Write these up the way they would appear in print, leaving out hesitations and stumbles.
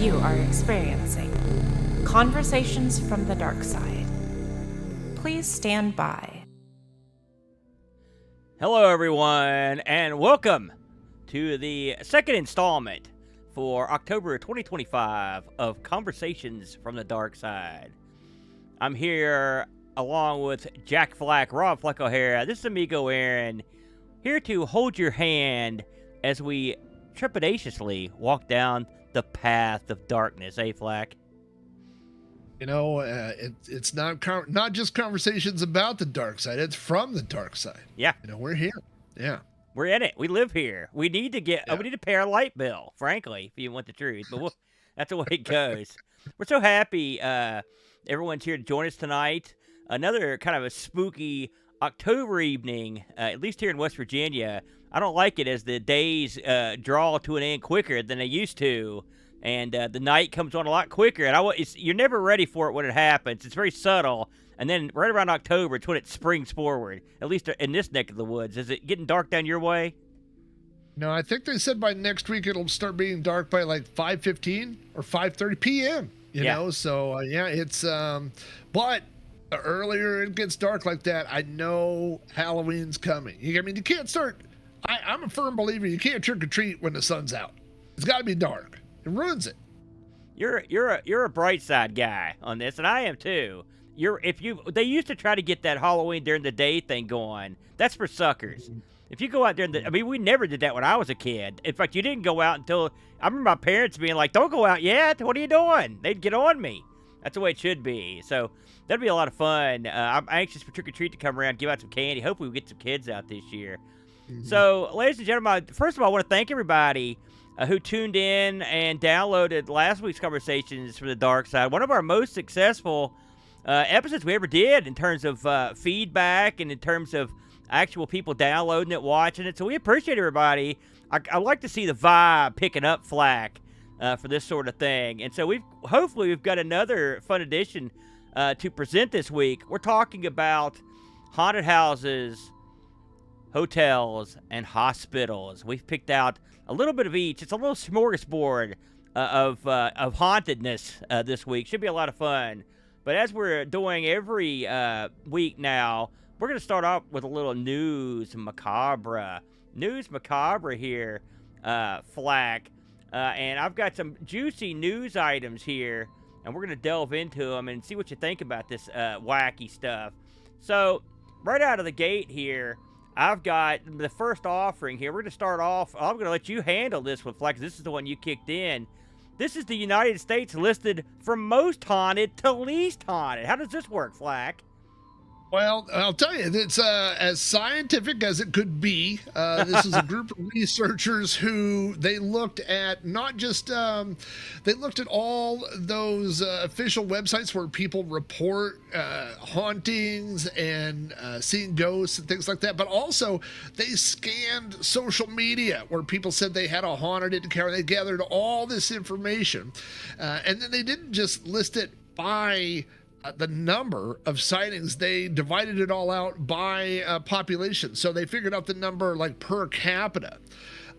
You are experiencing Conversations from the Darkside. Please stand by. Hello, everyone, and welcome to the second installment for October 2025 of Conversations from the Darkside. I'm here along with Jack Flack, Rob Fleck O'Hara. This is Amigo Aaron, here to hold your hand as we trepidatiously walk down the path of darkness, Flack? You know, it's not just conversations about the dark side. It's from the dark side. Yeah. You know, we're here. Yeah. We're in it. We live here. We need to we need to pay our light bill, frankly, if you want the truth. But that's the way it goes. We're so happy everyone's here to join us tonight. Another kind of a spooky October evening, at least here in West Virginia. I don't like it as the days draw to an end quicker than they used to, and the night comes on a lot quicker. And you're never ready for it when it happens. It's very subtle, and then right around October, it's when it springs forward. At least in this neck of the woods, is it getting dark down your way? No, I think they said by next week it'll start being dark by like 5:15 or 5:30 p.m. You know, so it's but the earlier it gets dark like that, I know Halloween's coming. I mean, you can't start. I'm a firm believer you can't trick or treat when the sun's out. It's got to be dark. It ruins it. You're a bright side guy on this, and I am too. They used to try to get that Halloween during the day thing going. That's for suckers. If you go out during we never did that when I was a kid. In fact, you didn't go out until I remember my parents being like, "Don't go out yet. What are you doing?" They'd get on me. That's the way it should be. So that'd be a lot of fun. I'm anxious for trick or treat to come around, give out some candy. Hopefully, we get some kids out this year. So, ladies and gentlemen, first of all, I want to thank everybody who tuned in and downloaded last week's Conversations from the Dark Side. One of our most successful episodes we ever did in terms of feedback and in terms of actual people downloading it, watching it. So we appreciate everybody. I like to see the vibe picking up, Flack, for this sort of thing. And so hopefully we've got another fun edition to present this week. We're talking about haunted houses, hotels, and hospitals. We've picked out a little bit of each. It's a little smorgasbord of hauntedness this week. Should be a lot of fun. But as we're doing every week now, we're going to start off with a little news macabre. News macabre here, Flack. And I've got some juicy news items here, and we're going to delve into them and see what you think about this wacky stuff. So, right out of the gate here, I've got the first offering here. We're going to start off. I'm going to let you handle this one, Flack. This is the one you kicked in. This is the United States listed from most haunted to least haunted. How does this work, Flack? Well, I'll tell you, it's as scientific as it could be. This is a group of researchers who they looked at not just they looked at all those official websites where people report hauntings and seeing ghosts and things like that, but also they scanned social media where people said they had a haunted encounter. They gathered all this information, and then they didn't just list it by the number of sightings. They divided it all out by population. So they figured out the number like per capita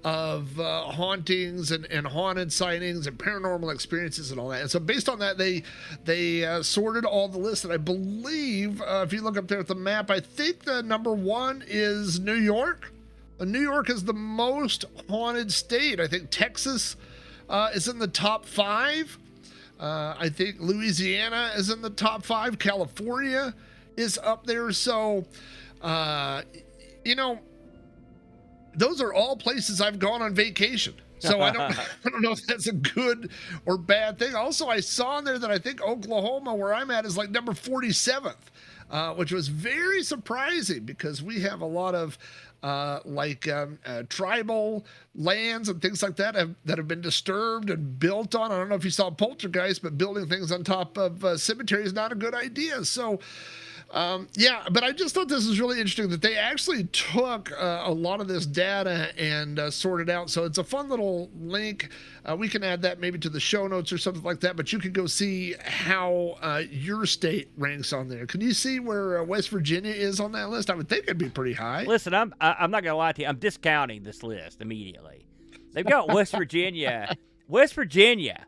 of hauntings and haunted sightings and paranormal experiences and all that. And so based on that, they sorted all the lists. And I believe if you look up there at the map, I think the number one is New York. New York is the most haunted state. I think Texas is in the top 5. I think Louisiana is in the top 5. California is up there. So, you know, those are all places I've gone on vacation. So I don't know if that's a good or bad thing. Also, I saw in there that I think Oklahoma, where I'm at, is like number 47th, which was very surprising because we have a lot of tribal lands and things like that have been disturbed and built on. I don't know if you saw Poltergeist, but building things on top of cemeteries is not a good idea. So, but I just thought this was really interesting that they actually took a lot of this data and sorted out. So it's a fun little link. We can add that maybe to the show notes or something like that, but you can go see how your state ranks on there. Can you see where West Virginia is on that list? I would think it'd be pretty high. Listen, I'm not going to lie to you. I'm discounting this list immediately. They've got West Virginia. West Virginia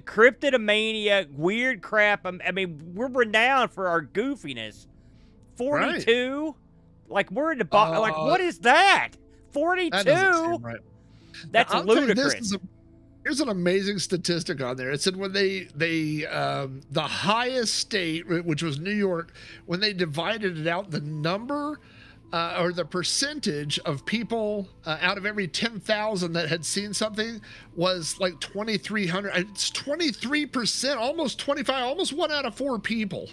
cryptodomania, weird crap. I mean, we're renowned for our goofiness. 42? Like, we're in the like, what is that? 42? That doesn't seem right. That's now, ludicrous. Here's an amazing statistic on there. It said when they the highest state, which was New York, when they divided it out, the number or the percentage of people out of every 10,000 that had seen something was like 2,300. It's 23%, almost 25, almost 1 out of 4 people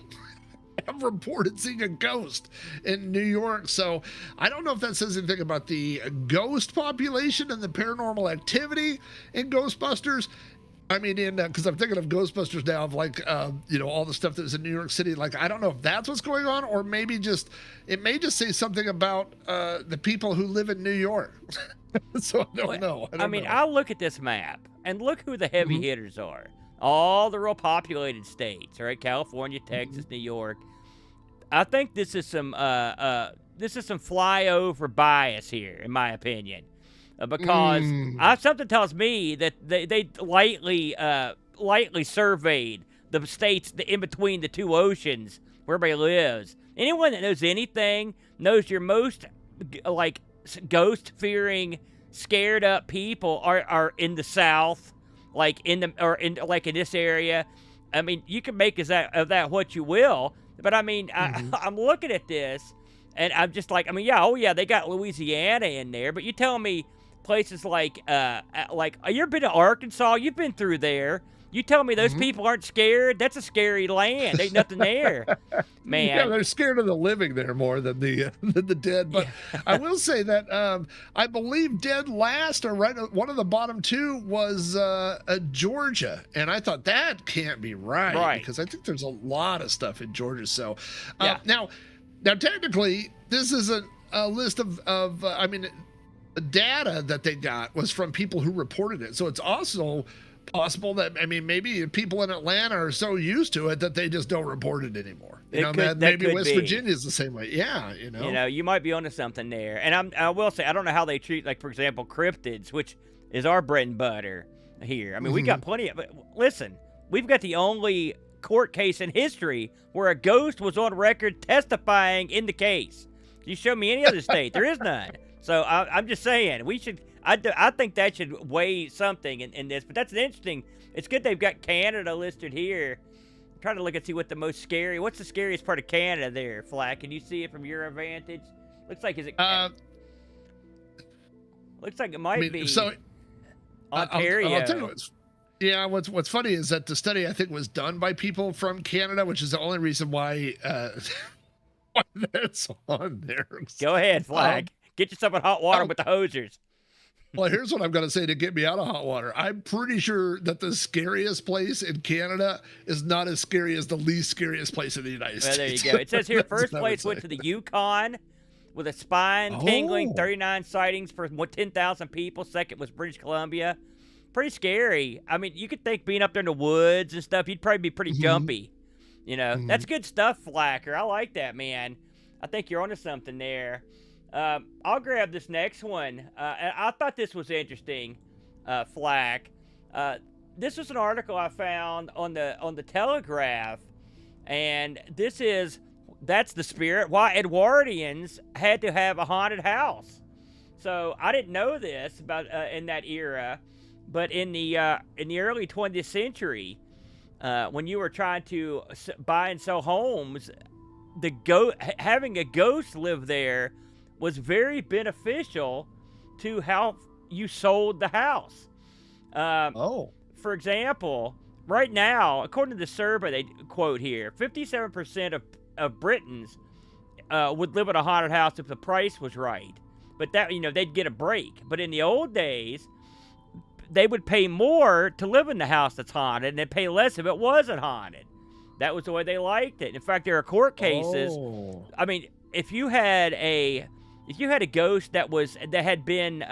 have reported seeing a ghost in New York. So I don't know if that says anything about the ghost population and the paranormal activity in Ghostbusters. I mean, because I'm thinking of Ghostbusters now, of like, all the stuff that was in New York City. Like, I don't know if that's what's going on, or maybe it may just say something about the people who live in New York. So I don't know. I mean, I'll look at this map and look who the heavy hitters are. All the real populated states, all right? California, Texas, New York. I think this is some flyover bias here, in my opinion, because something tells me that they lightly surveyed the states in between the two oceans where everybody lives. Anyone that knows anything knows your most like ghost-fearing, scared-up people are in the South. Like in this area. I mean, you can make of that what you will, but I mean, I'm looking at this, and I'm just like, I mean, yeah, they got Louisiana in there, but you tell me places like you've been to Arkansas, you've been through there. You tell me those people aren't scared? That's a scary land. Ain't nothing there, man. Yeah, they're scared of the living there more than the dead. But I will say that I believe dead last, or one of the bottom 2 was Georgia, and I thought that can't be right, because I think there's a lot of stuff in Georgia. So now technically this isn't a list of the data that they got was from people who reported it. So it's also possible that, I mean, maybe people in Atlanta are so used to it that they just don't report it anymore. Maybe West Virginia is the same way. Yeah, you might be onto something there. And I will say, I don't know how they treat, like, for example, cryptids, which is our bread and butter here. I mean, we got plenty of. But listen, we've got the only court case in history where a ghost was on record testifying in the case. You show me any other state, there is none. So I'm just saying, we should. I think that should weigh something in this, but that's an interesting. It's good they've got Canada listed here. I'm trying to look and see what's the scariest part of Canada there, Flack? Can you see it from your vantage? Looks like looks like it might be so, Ontario. I'll tell you what's funny is that the study, I think, was done by people from Canada, which is the only reason why that's on there. Go ahead, Flack. Get yourself in hot water with the hosers. Well, here's what I'm going to say to get me out of hot water. I'm pretty sure that the scariest place in Canada is not as scary as the least scariest place in the United States. There you go. It says here, first place went to the Yukon with a spine-tingling 39 sightings for 10,000 people. Second was British Columbia. Pretty scary. I mean, you could think being up there in the woods and stuff, you'd probably be pretty jumpy. That's good stuff, Flacker. I like that, man. I think you're onto something there. I'll grab this next one. I thought this was interesting, Flack. This was an article I found on the Telegraph, and that's the spirit why Edwardians had to have a haunted house. So I didn't know this about in that era, but in the early 20th century, when you were trying to buy and sell homes, having a ghost live there was very beneficial to how you sold the house. For example, right now, according to the survey they quote here, 57% of Britons would live in a haunted house if the price was right. But that, they'd get a break. But in the old days, they would pay more to live in the house that's haunted, and they'd pay less if it wasn't haunted. That was the way they liked it. In fact, there are court cases. I mean, if you had a ghost that had been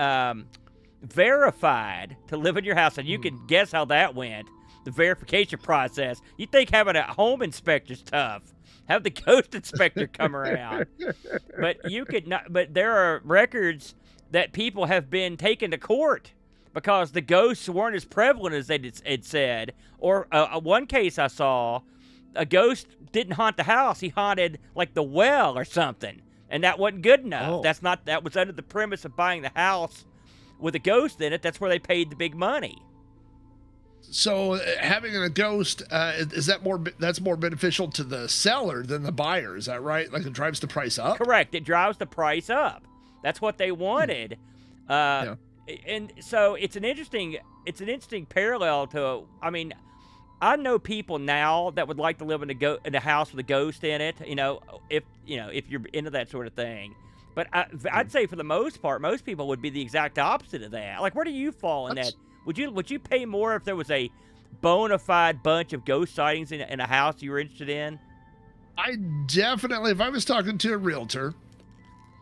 verified to live in your house, and you can guess how that went, the verification process. You think having a home inspector's tough. Have the ghost inspector come around. But you could not. But there are records that people have been taken to court because the ghosts weren't as prevalent as they had said. Or one case I saw, a ghost didn't haunt the house; he haunted like the well or something, and that wasn't good enough. Oh. That was under the premise of buying the house with a ghost in it. That's where they paid the big money. So having a ghost is that that's more beneficial to the seller than the buyer? Is that right? Like it drives the price up? Correct. It drives the price up. That's what they wanted. Yeah. And so it's an interesting parallel to. I mean, I know people now that would like to live in a house with a ghost in it. If you're into that sort of thing. But I'd say for the most part, most people would be the exact opposite of that. Like, where do you fall in that? Would you pay more if there was a bona fide bunch of ghost sightings in a house you were interested in? I definitely, if I was talking to a realtor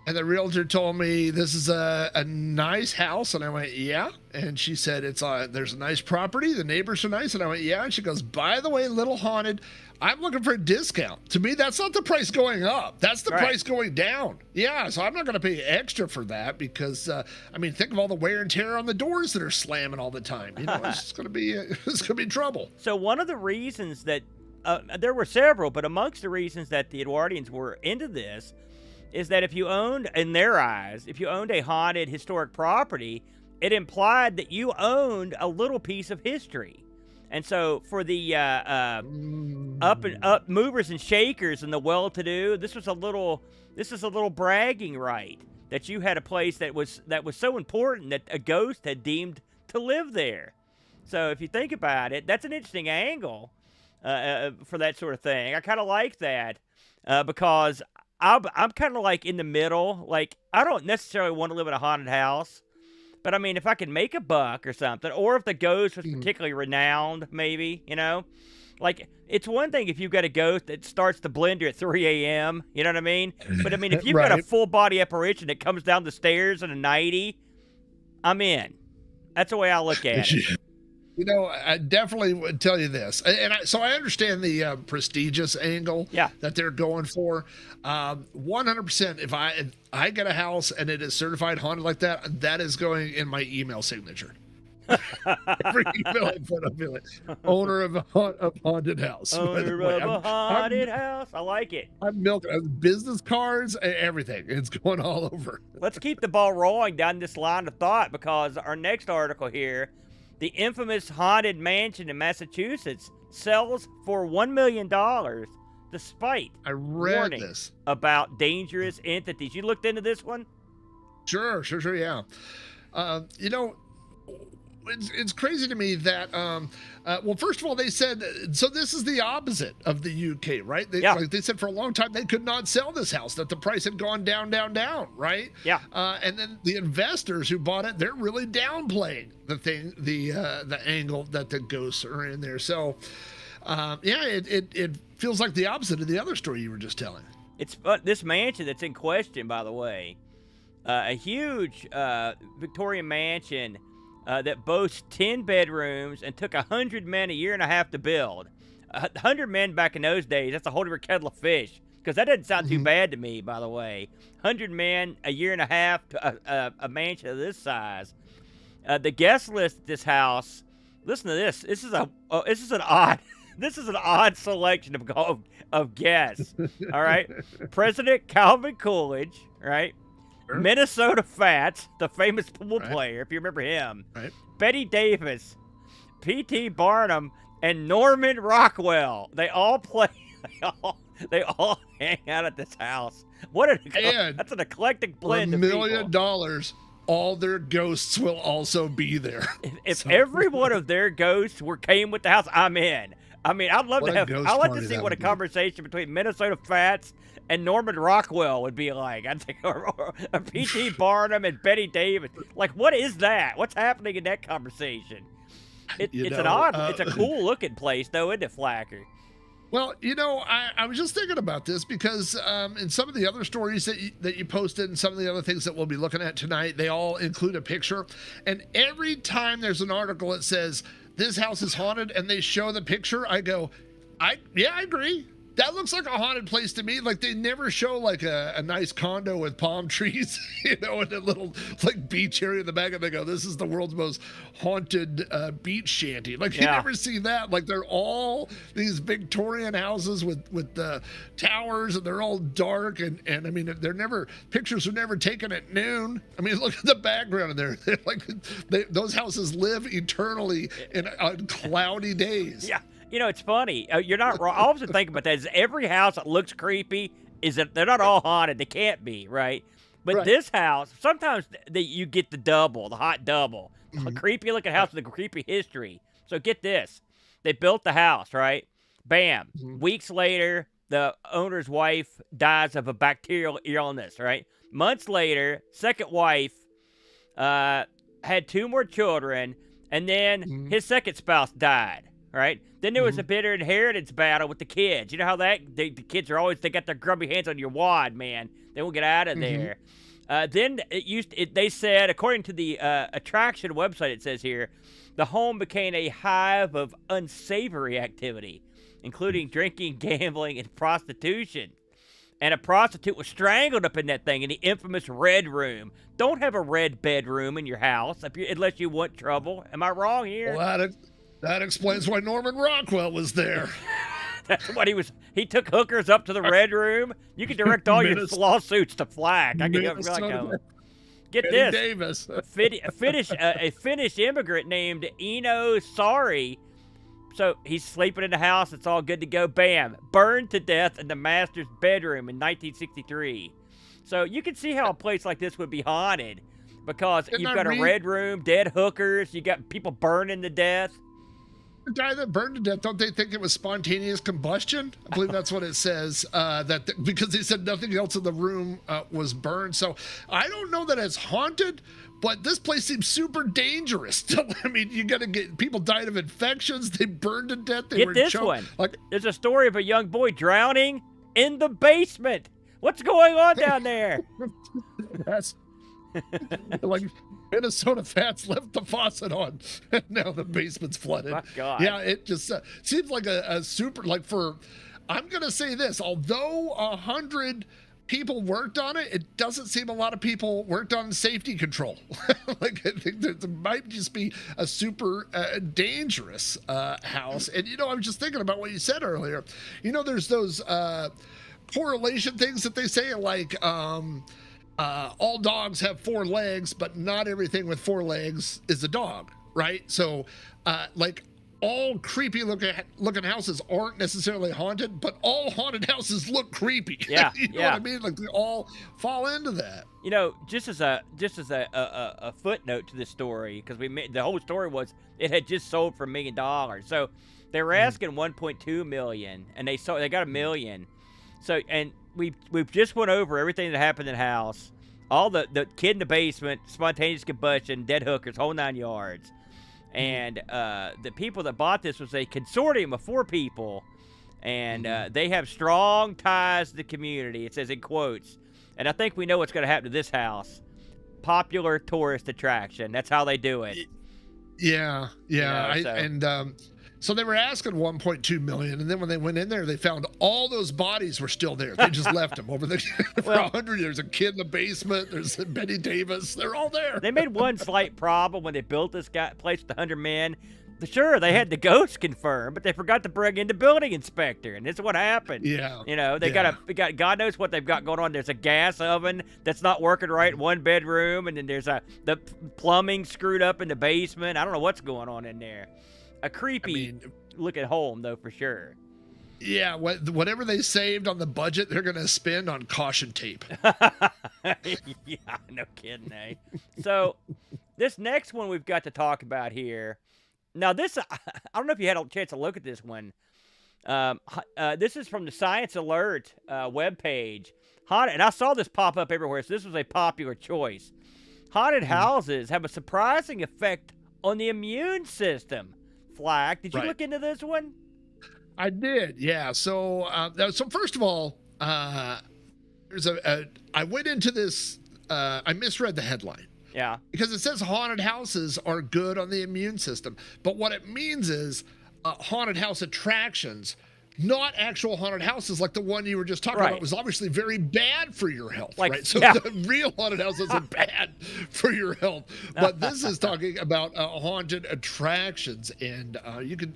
and the realtor told me this is a nice house, and I went, yeah. And she said, there's a nice property. The neighbors are nice. And I went, yeah. And she goes, by the way, little haunted. I'm looking for a discount. To me, that's not the price going up. That's the price going down. Yeah, so I'm not going to pay extra for that because, think of all the wear and tear on the doors that are slamming all the time. It's going to be trouble. So one of the reasons that there were several, but amongst the reasons that the Edwardians were into this is that if you owned, in their eyes, if you owned a haunted historic property, it implied that you owned a little piece of history. And so for the up movers and shakers and the well-to-do, this is a little bragging right that you had a place that was so important that a ghost had deemed to live there. So if you think about it, that's an interesting angle for that sort of thing. I kind of like that because I'm kind of like in the middle. Like, I don't necessarily want to live in a haunted house. But I mean, if I could make a buck or something, or if the ghost was particularly renowned, maybe, like it's one thing if you've got a ghost that starts the blender at 3 a.m., you know what I mean? But I mean, if you've got a full body apparition that comes down the stairs in a nightie, I'm in. That's the way I look at it. I definitely would tell you this, so I understand the prestigious angle that they're going for. 100%. If I get a house and it is certified haunted like that, that is going in my email signature. Every email I put, I'll be like, owner of a haunted house. Owner of a haunted house. I like it. I'm milking business cards, everything. It's going all over. Let's keep the ball rolling down this line of thought because our next article here. The infamous haunted mansion in Massachusetts sells for $1 million despite warnings about dangerous entities. You looked into this one? Sure, yeah. It's crazy to me that, well, first of all, they said, so this is the opposite of the UK, right? Like they said for a long time they could not sell this house, that the price had gone down, right? Yeah. And then the investors who bought it, they're really downplaying the angle that the ghosts are in there. So, it feels like the opposite of the other story you were just telling. It's this mansion that's in question, by the way, a huge Victorian mansion. That boasts 10 bedrooms and took 100 men a year and a half to build. 100 men back in those days, that's a whole different kettle of fish. Because that doesn't sound too bad to me, by the way. 100 men, a year and a half to a mansion of this size. The guest list at this house, listen to this. This is an odd selection of guests. All right. President Calvin Coolidge, right? Minnesota Fats, the famous pool player, if you remember him. Right. Betty Davis, P.T. Barnum, and Norman Rockwell. They all play. They all hang out at this house. That's an eclectic blend of people. $1 million. All their ghosts will also be there. If every one of their ghosts came with the house, I'm in. I mean, I'd like to see what a conversation between Minnesota Fats and Norman Rockwell would be like. I think, or P.T. Barnum and Betty Davis. Like, what is that? What's happening in that conversation? It's a cool looking place, though, isn't it, Flacker? Well, I was just thinking about this because in some of the other stories that you posted and some of the other things that we'll be looking at tonight, they all include a picture. And every time there's an article that says this house is haunted and they show the picture, I go, I agree. That looks like a haunted place to me. Like they never show like a nice condo with palm trees, you know, and a little like beach area in the back, and they go, "This is the world's most haunted beach shanty." Like you never see that. Like they're all these Victorian houses with the towers, and they're all dark, and I mean pictures are never taken at noon. I mean, look at the background in there. They're like those houses live eternally on cloudy days. Yeah. You know, it's funny. You're not wrong. I often think about that. Is every house that looks creepy, is that they're not all haunted. They can't be, right? But this house, sometimes you get the double, the hot double. A creepy looking house with a creepy history. So get this. They built the house, right? Bam. Weeks later, the owner's wife dies of a bacterial illness, right? Months later, second wife had 2 more children, and then his second spouse died. Right? Then there was a bitter inheritance battle with the kids. You know how the kids are always, they got their grubby hands on your wad, man. They won't get out of there. Then they said, according to the attraction website, it says here, the home became a hive of unsavory activity, including drinking, gambling, and prostitution. And a prostitute was strangled up in that thing in the infamous Red Room. Don't have a red bedroom in your house unless you want trouble. Am I wrong here? Well, that explains why Norman Rockwell was there. That's what he was. He took hookers up to the Red Room. You can direct all your lawsuits to Flack. I can get this. Davis. A Finnish immigrant named Eno Sari. So he's sleeping in the house. It's all good to go. Bam. Burned to death in the master's bedroom in 1963. So you can see how a place like this would be haunted. Because you've got a Red Room, dead hookers. You got people burning to death. The guy that burned to death, don't they think it was spontaneous combustion? I believe that's what it says, because they said nothing else in the room was burned. So I don't know that it's haunted, but this place seems super dangerous. I mean, you got to get, people died of infections. They burned to death. They get were this choked. One. Like, there's a story of a young boy drowning in the basement. What's going on down there? That's like Minnesota Fats left the faucet on, and now the basement's flooded. My God. Yeah, it just seems like a super, like I'm going to say this, although 100 people worked on it, it doesn't seem a lot of people worked on safety control. Like, I think that it might just be a super dangerous house. And, you know, I was just thinking about what you said earlier. You know, there's those correlation things that they say, like, all dogs have 4 legs, but not everything with 4 legs is a dog, right? So, like, all creepy looking houses aren't necessarily haunted, but all haunted houses look creepy. Yeah, you know what I mean? Like, they all fall into that. You know, just as a footnote to this story, because the whole story was it had just sold for $1 million. So they were asking 1.2 million, and they got $1 million. So, and we've just went over everything that happened in the house, all the kid in the basement, spontaneous combustion, dead hookers, whole 9 yards. And the people that bought this was a consortium of 4 people, and they have strong ties to the community. It says in quotes, and I think we know what's going to happen to this house. Popular tourist attraction. That's how they do it. Yeah. So they were asking 1.2 million, and then when they went in there, they found all those bodies were still there. They just left them over for 100 years. A kid in the basement. There's Betty Davis. They're all there. They made one slight problem when they built this place with 100 men. Sure, they had the ghost confirmed, but they forgot to bring in the building inspector, and this is what happened. Yeah. You know, they got God knows what they've got going on. There's a gas oven that's not working right in one bedroom, and then there's the plumbing screwed up in the basement. I don't know what's going on in there. A creepy looking home, though, for sure. Yeah, whatever they saved on the budget, they're going to spend on caution tape. Yeah, no kidding, eh? So, this next one we've got to talk about here. Now, this, I don't know if you had a chance to look at this one. This is from the Science Alert webpage. And I saw this pop up everywhere, so this was a popular choice. Haunted houses have a surprising effect on the immune system. Flack, did you look into this one? I did, yeah. So first of all, there's I went into this. I misread the headline. Yeah. Because it says haunted houses are good on the immune system, but what it means is haunted house attractions not actual haunted houses like the one you were just talking about was obviously very bad for your health, Like, right? So the real haunted houses are bad for your health, but this is talking about haunted attractions, and you can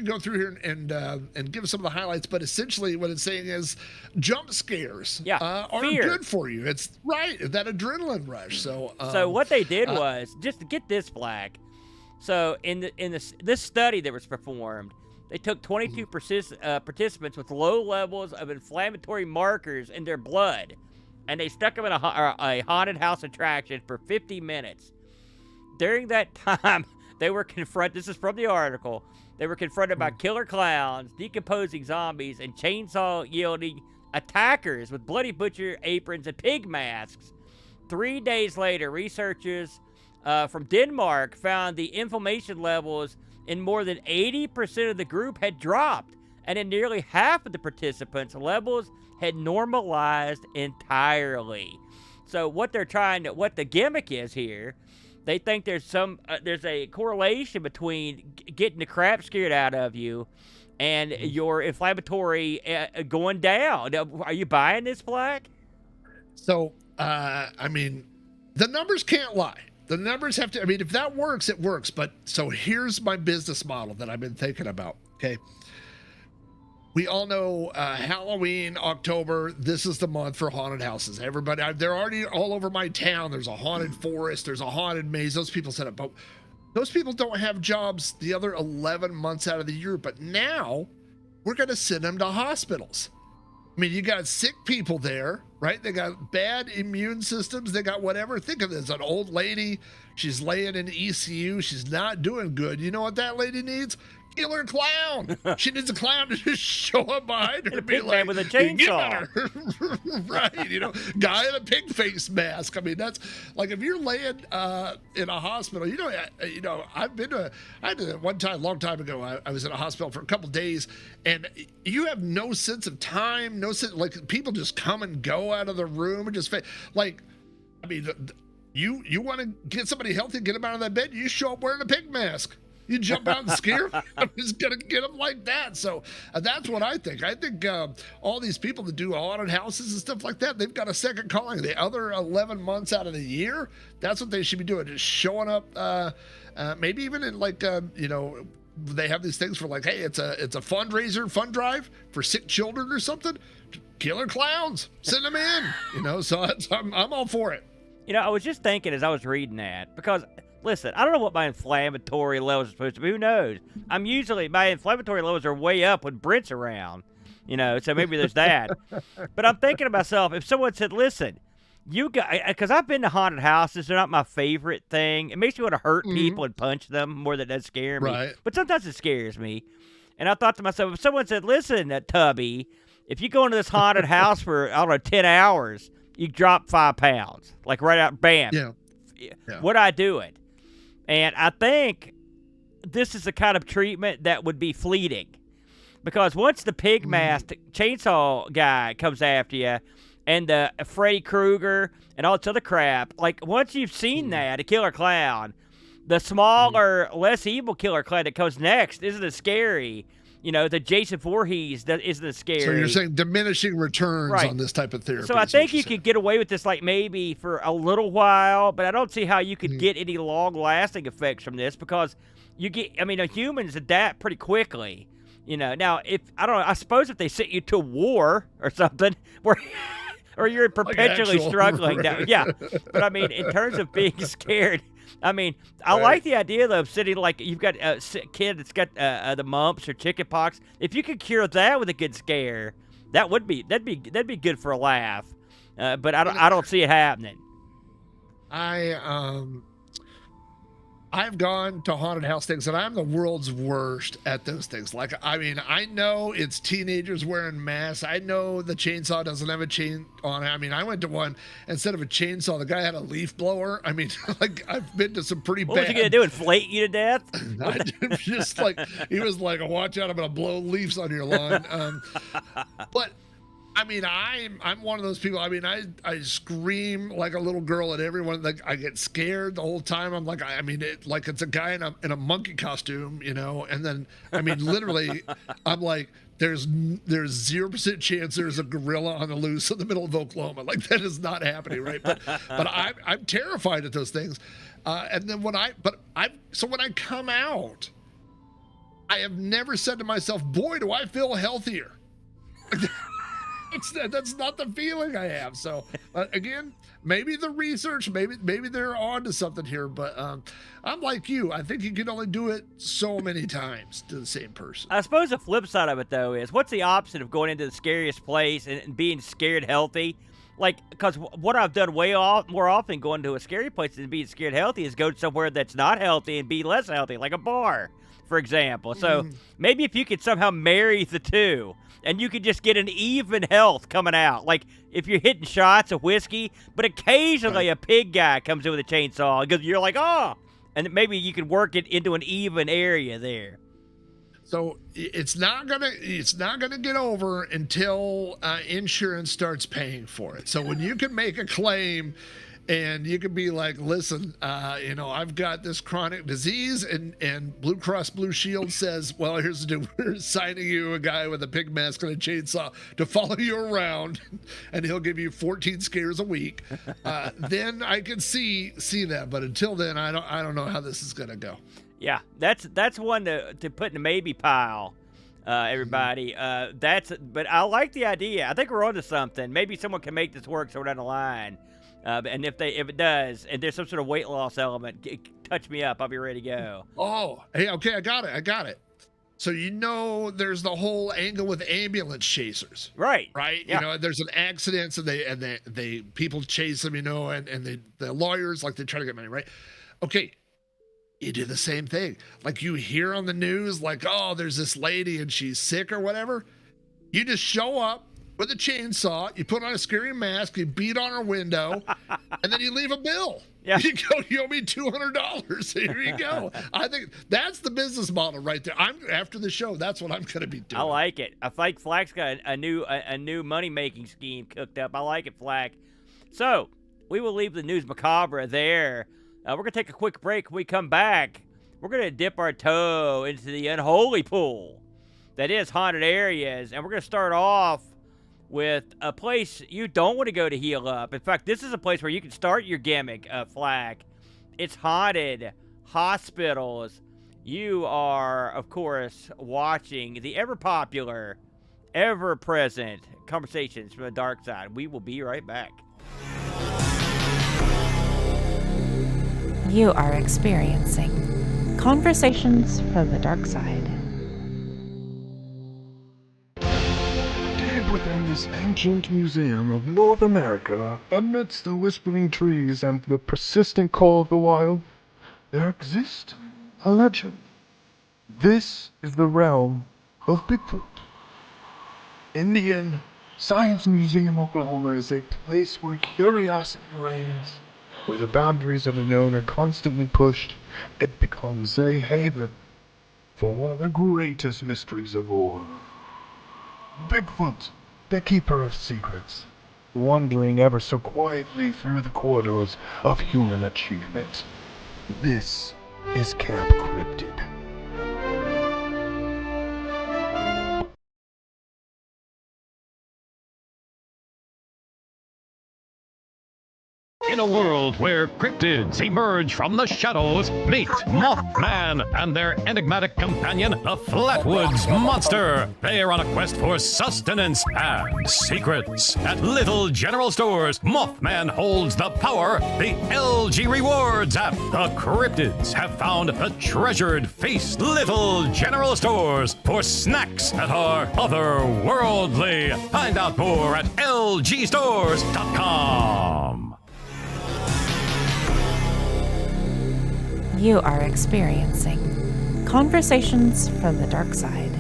go through here and give some of the highlights. But essentially, what it's saying is jump scares are good for you. It's right, that adrenaline rush. So what they did was, just to get this, Flack. So in this study that was performed, they took 22 participants with low levels of inflammatory markers in their blood, and they stuck them in a haunted house attraction for 50 minutes. During that time, they were confronted, this is from the article, they were confronted by killer clowns, decomposing zombies, and chainsaw-wielding attackers with bloody butcher aprons and pig masks. 3 days later, researchers from Denmark found the inflammation levels in more than 80% of the group had dropped, and in nearly half of the participants, levels had normalized entirely. So what the gimmick is here, they think there's a correlation between getting the crap scared out of you and your inflammatory going down. Are you buying this, Black? So, I mean, the numbers can't lie. The numbers have to, I mean, if that works, it works. But so here's my business model that I've been thinking about. Okay. We all know Halloween, October, this is the month for haunted houses. Everybody, they're already all over my town. There's a haunted forest. There's a haunted maze. Those people set up. But those people don't have jobs the other 11 months out of the year. But now we're going to send them to hospitals. I mean, you got sick people there, right? They got bad immune systems. They got whatever. Think of this, an old lady. She's laying in ECU. She's not doing good. You know what that lady needs? Killer clown. She needs a clown to just show up behind her and be like, with a chainsaw. Right, you know, guy in a pig face mask. I mean, that's like if you're laying in a hospital. I did one time, long time ago. I was in a hospital for a couple days, and you have no sense of time, no sense, like people just come and go out of the room and just like, I mean, you want to get somebody healthy, get them out of that bed, you show up wearing a pig mask. You jump out and scare them. I'm just going to get them like that. So that's what I think. I think all these people that do haunted houses and stuff like that, they've got a second calling. The other 11 months out of the year, that's what they should be doing, just showing up, maybe even in like, they have these things for like, hey, it's a fundraiser, fund drive for sick children or something. Killer clowns, send them in, so I'm all for it. I was just thinking as I was reading that, because listen, I don't know what my inflammatory levels are supposed to be. Who knows? My inflammatory levels are way up when Brent's around, so maybe there's that. But I'm thinking to myself, if someone said, listen, because I've been to haunted houses, they're not my favorite thing. It makes me want to hurt people and punch them more than it does scare me. Right. But sometimes it scares me. And I thought to myself, if someone said, listen, Tubby, if you go into this haunted house for, I don't know, 10 hours, you drop 5 pounds. Like right out, bam. Yeah. Would I do it? And I think this is the kind of treatment that would be fleeting. Because once the pig mask chainsaw guy comes after you, and the Freddy Krueger and all this other crap, like once you've seen that, a killer clown, the smaller, less evil killer clown that comes next isn't as scary. The Jason Voorhees that isn't as scary. So you're saying diminishing returns on this type of therapy. So I think you could get away with this like maybe for a little while, but I don't see how you could get any long-lasting effects from this because humans adapt pretty quickly. Now I suppose if they sent you to war or something where or you're perpetually struggling. Right. But I mean, in terms of being scared, I mean, I like the idea though of sitting like you've got a kid that's got the mumps or chicken pox. If you could cure that with a good scare, that'd be good for a laugh. But I don't see it happening. I've gone to haunted house things, and I'm the world's worst at those things. Like, I mean, I know it's teenagers wearing masks. I know the chainsaw doesn't have a chain on it. I mean, I went to one, instead of a chainsaw, the guy had a leaf blower. I mean, like, I've been to some pretty bad. What was he going to do, inflate you to death? Just like, he was like, watch out, I'm going to blow leaves on your lawn. But I mean, I'm one of those people. I mean, I scream like a little girl at everyone. Like I get scared the whole time. I'm like, I mean, like it's a guy in a monkey costume, you know. And then, I mean, literally, I'm like, there's 0% chance there's a gorilla on the loose in the middle of Oklahoma. Like that is not happening, right? But I'm terrified at those things. And then when I come out, I have never said to myself, boy, do I feel healthier. That's not the feeling I have. So again, maybe the research, maybe they're on to something here, but I'm like you. I think you can only do it so many times to the same person. I suppose the flip side of it, though, is what's the opposite of going into the scariest place and being scared healthy? Like, because what I've done more often going to a scary place than being scared healthy is go somewhere that's not healthy and be less healthy, like a bar, for example. So maybe if you could somehow marry the two, and you could just get an even health coming out. Like, if you're hitting shots of whiskey, but occasionally a pig guy comes in with a chainsaw, because you're like, oh, and maybe you could work it into an even area there. So it's not gonna get over until insurance starts paying for it. So when you can make a claim, and you can be like, listen, you know, I've got this chronic disease, and Blue Cross Blue Shield says, well, here's the deal. We're assigning you a guy with a pig mask and a chainsaw to follow you around, and he'll give you 14 scares a week. Then I can see that. But until then, I don't know how this is gonna go. Yeah, that's one to put in the maybe pile, everybody. But I like the idea. I think we're onto something. Maybe someone can make this work somewhere down the line. And if it does, and there's some sort of weight loss element, touch me up. I'll be ready to go. Oh, hey, okay, I got it. So you know, there's the whole angle with ambulance chasers, right? Yeah. You know, there's an accident, and they people chase them, you know, and the lawyers, like, they try to get money, right? Okay, you do the same thing. Like, you hear on the news, like, oh, there's this lady and she's sick or whatever. You just show up with a chainsaw, you put on a scary mask, you beat on her window, and then you leave a bill. Yeah. You go, you owe me $200. Here you go. I think that's the business model right there. After the show, that's what I'm going to be doing. I like it. I think Flack's got a new money-making scheme cooked up. I like it, Flack. So, we will leave the news macabre there. We're going to take a quick break. When we come back, we're going to dip our toe into the unholy pool that is haunted areas, and we're going to start off with a place you don't want to go to heal up. In fact, this is a place where you can start your gimmick, Flack. It's haunted hospitals. You are, of course, watching the ever-popular, ever-present Conversations from the Dark Side. We will be right back. You are experiencing Conversations from the Dark Side. Within this ancient museum of North America, amidst the whispering trees and the persistent call of the wild, there exists a legend. This is the realm of Bigfoot. In the end, Science Museum Oklahoma is a place where curiosity reigns. Where the boundaries of the known are constantly pushed, it becomes a haven for one of the greatest mysteries of all. Bigfoot, the keeper of secrets, wandering ever so quietly through the corridors of human achievement. This is Camp Cryptid. In a world where cryptids emerge from the shadows, meet Mothman and their enigmatic companion, the Flatwoods Monster. They are on a quest for sustenance and secrets. At Little General Stores, Mothman holds the power. The LG Rewards app. The cryptids have found the treasured feast. Little General Stores for snacks that are otherworldly. Find out more at lgstores.com. You are experiencing Conversations from the Dark Side.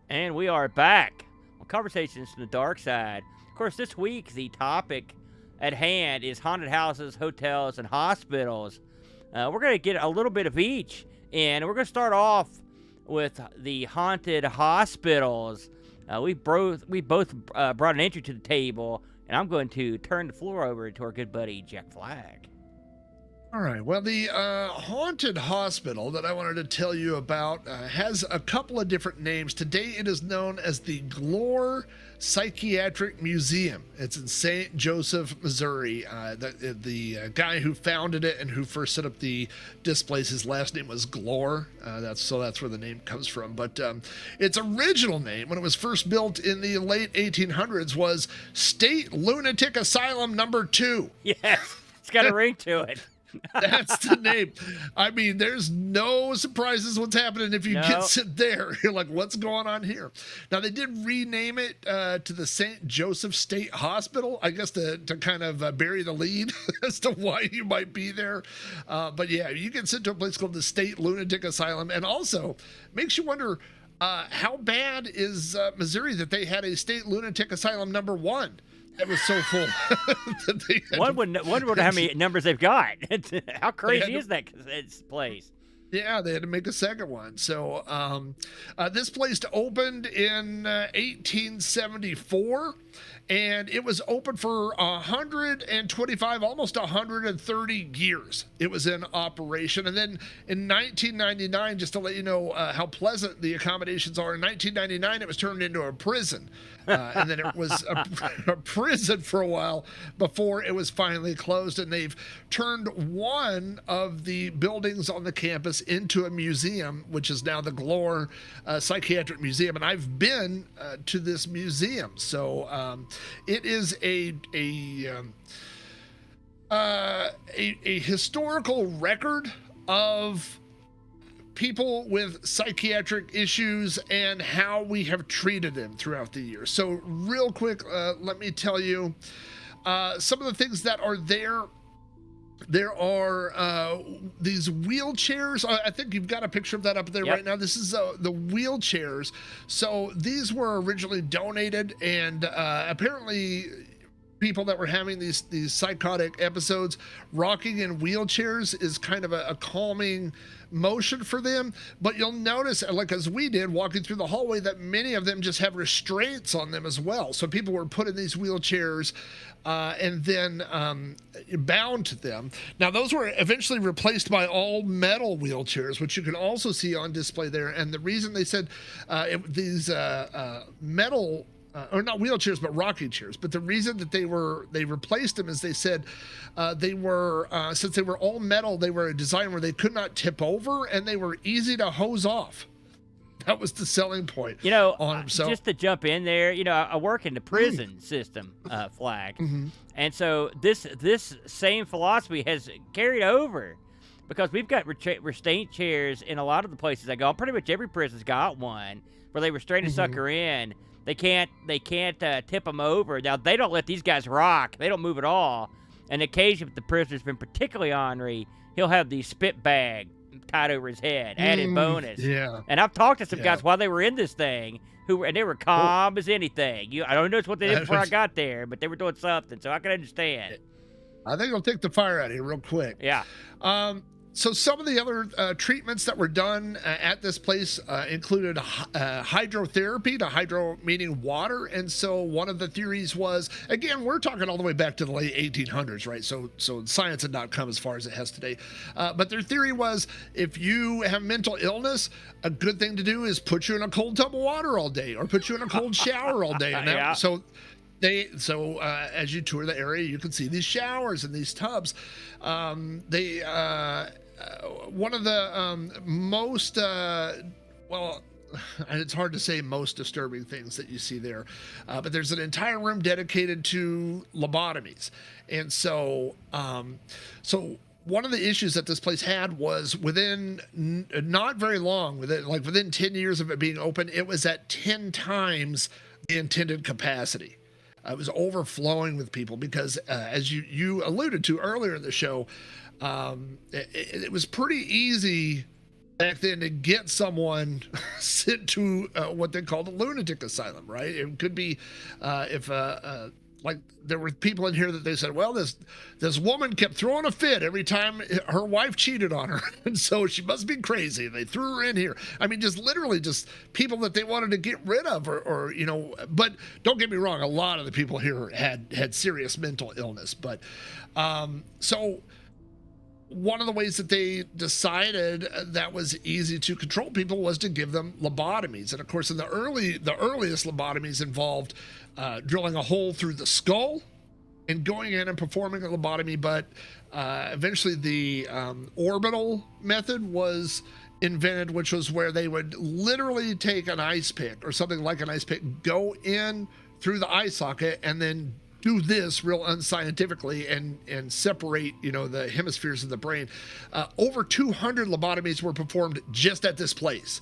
And we are back on Conversations from the Dark Side. Of course, this week, the topic at hand is haunted houses, hotels, and hospitals. We're going to get a little bit of each, and we're going to start off with the haunted hospitals. We both brought an entry to the table, and I'm going to turn the floor over to our good buddy Jack Flack. All right. Well, the haunted hospital that I wanted to tell you about has a couple of different names. Today, it is known as the Glore Psychiatric Museum. It's in St. Joseph, Missouri. The guy who founded it and who first set up the displays, his last name was Glore. That's where the name comes from. But its original name, when it was first built in the late 1800s, was State Lunatic Asylum Number 2. Yes, it's got a ring to it. That's the name. I mean, there's no surprises what's happening if you get sit there. You're like, what's going on here? Now, they did rename it to the St. Joseph State Hospital, I guess to kind of bury the lead as to why you might be there. But yeah, you get sent to a place called the State Lunatic Asylum. And also makes you wonder, how bad is Missouri that they had a State Lunatic Asylum number 1? It was so full. That they wonder how many numbers they've got. How crazy is that place? Yeah, they had to make a second one. So this place opened in 1874, and it was open for 125, almost 130 years. It was in operation. And then in 1999, just to let you know how pleasant the accommodations are, in 1999, it was turned into a prison. And then it was a prison for a while before it was finally closed. And they've turned one of the buildings on the campus into a museum, which is now the Glore Psychiatric Museum. And I've been to this museum. So it is a historical record of people with psychiatric issues and how we have treated them throughout the years. So real quick, let me tell you some of the things that are there. There are these wheelchairs. I think you've got a picture of that up there right now. This is the wheelchairs. So these were originally donated, and apparently people that were having these psychotic episodes, rocking in wheelchairs is kind of a calming motion for them. But you'll notice, like as we did walking through the hallway, that many of them just have restraints on them as well. So people were put in these wheelchairs and then bound to them. Now those were eventually replaced by all metal wheelchairs, which you can also see on display there. And the reason they said these metal or not wheelchairs, but rocking chairs. But the reason that they replaced them is they said they were, since they were all metal, they were a design where they could not tip over and they were easy to hose off. That was the selling point. On them. So, just to jump in there, I work in the prison system, Flag. And so this same philosophy has carried over because we've got restraint chairs in a lot of the places I go. Pretty much every prison's got one where they restrain a sucker in. They can't tip them over. Now, they don't let these guys rock. They don't move at all. And occasionally, if the prisoner's been particularly ornery, he'll have the spit bag tied over his head, added bonus. Yeah. And I've talked to some guys while they were in this thing, and they were calm as anything. I don't know what they did before I got there, but they were doing something, so I can understand. I think it'll take the fire out of here real quick. Yeah. So some of the other treatments that were done at this place included hydrotherapy, to hydro meaning water. And so one of the theories was, again, we're talking all the way back to the late 1800s, right? So science had not come as far as it has today. But their theory was, if you have mental illness, a good thing to do is put you in a cold tub of water all day or put you in a cold shower all day. And that, So as you tour the area, you can see these showers and these tubs. One of the most, it's hard to say most disturbing things that you see there, but there's an entire room dedicated to lobotomies. And so one of the issues that this place had was within not very long, within 10 years of it being open, it was at 10 times the intended capacity. It was overflowing with people because, as you alluded to earlier in the show, it was pretty easy back then to get someone sent to what they called a lunatic asylum, right? It could be if like there were people in here that they said, well, this woman kept throwing a fit every time her wife cheated on her, and so she must be crazy. They threw her in here. I mean, just literally just people that they wanted to get rid of, or you know. But don't get me wrong, a lot of the people here had serious mental illness. But so one of the ways that they decided that was easy to control people was to give them lobotomies. And of course, in the earliest lobotomies involved drilling a hole through the skull and going in and performing a lobotomy. But eventually the orbital method was invented, which was where they would literally take an ice pick or something like an ice pick, go in through the eye socket, and then do this real unscientifically and separate, you know, the hemispheres of the brain. Over 200 lobotomies were performed just at this place,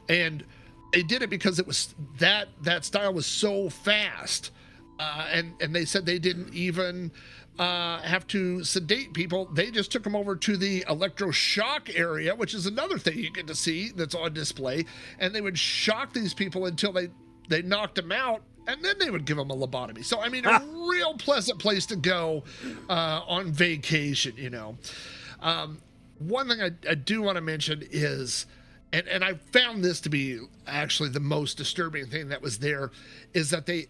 and they did it because it was that style was so fast, and they said they didn't even have to sedate people. They just took them over to the electroshock area, which is another thing you get to see that's on display, and they would shock these people until they knocked them out, and then they would give them a lobotomy. So, I mean, a real pleasant place to go on vacation, you know. One thing I do want to mention is, and I found this to be actually the most disturbing thing that was there, is that they,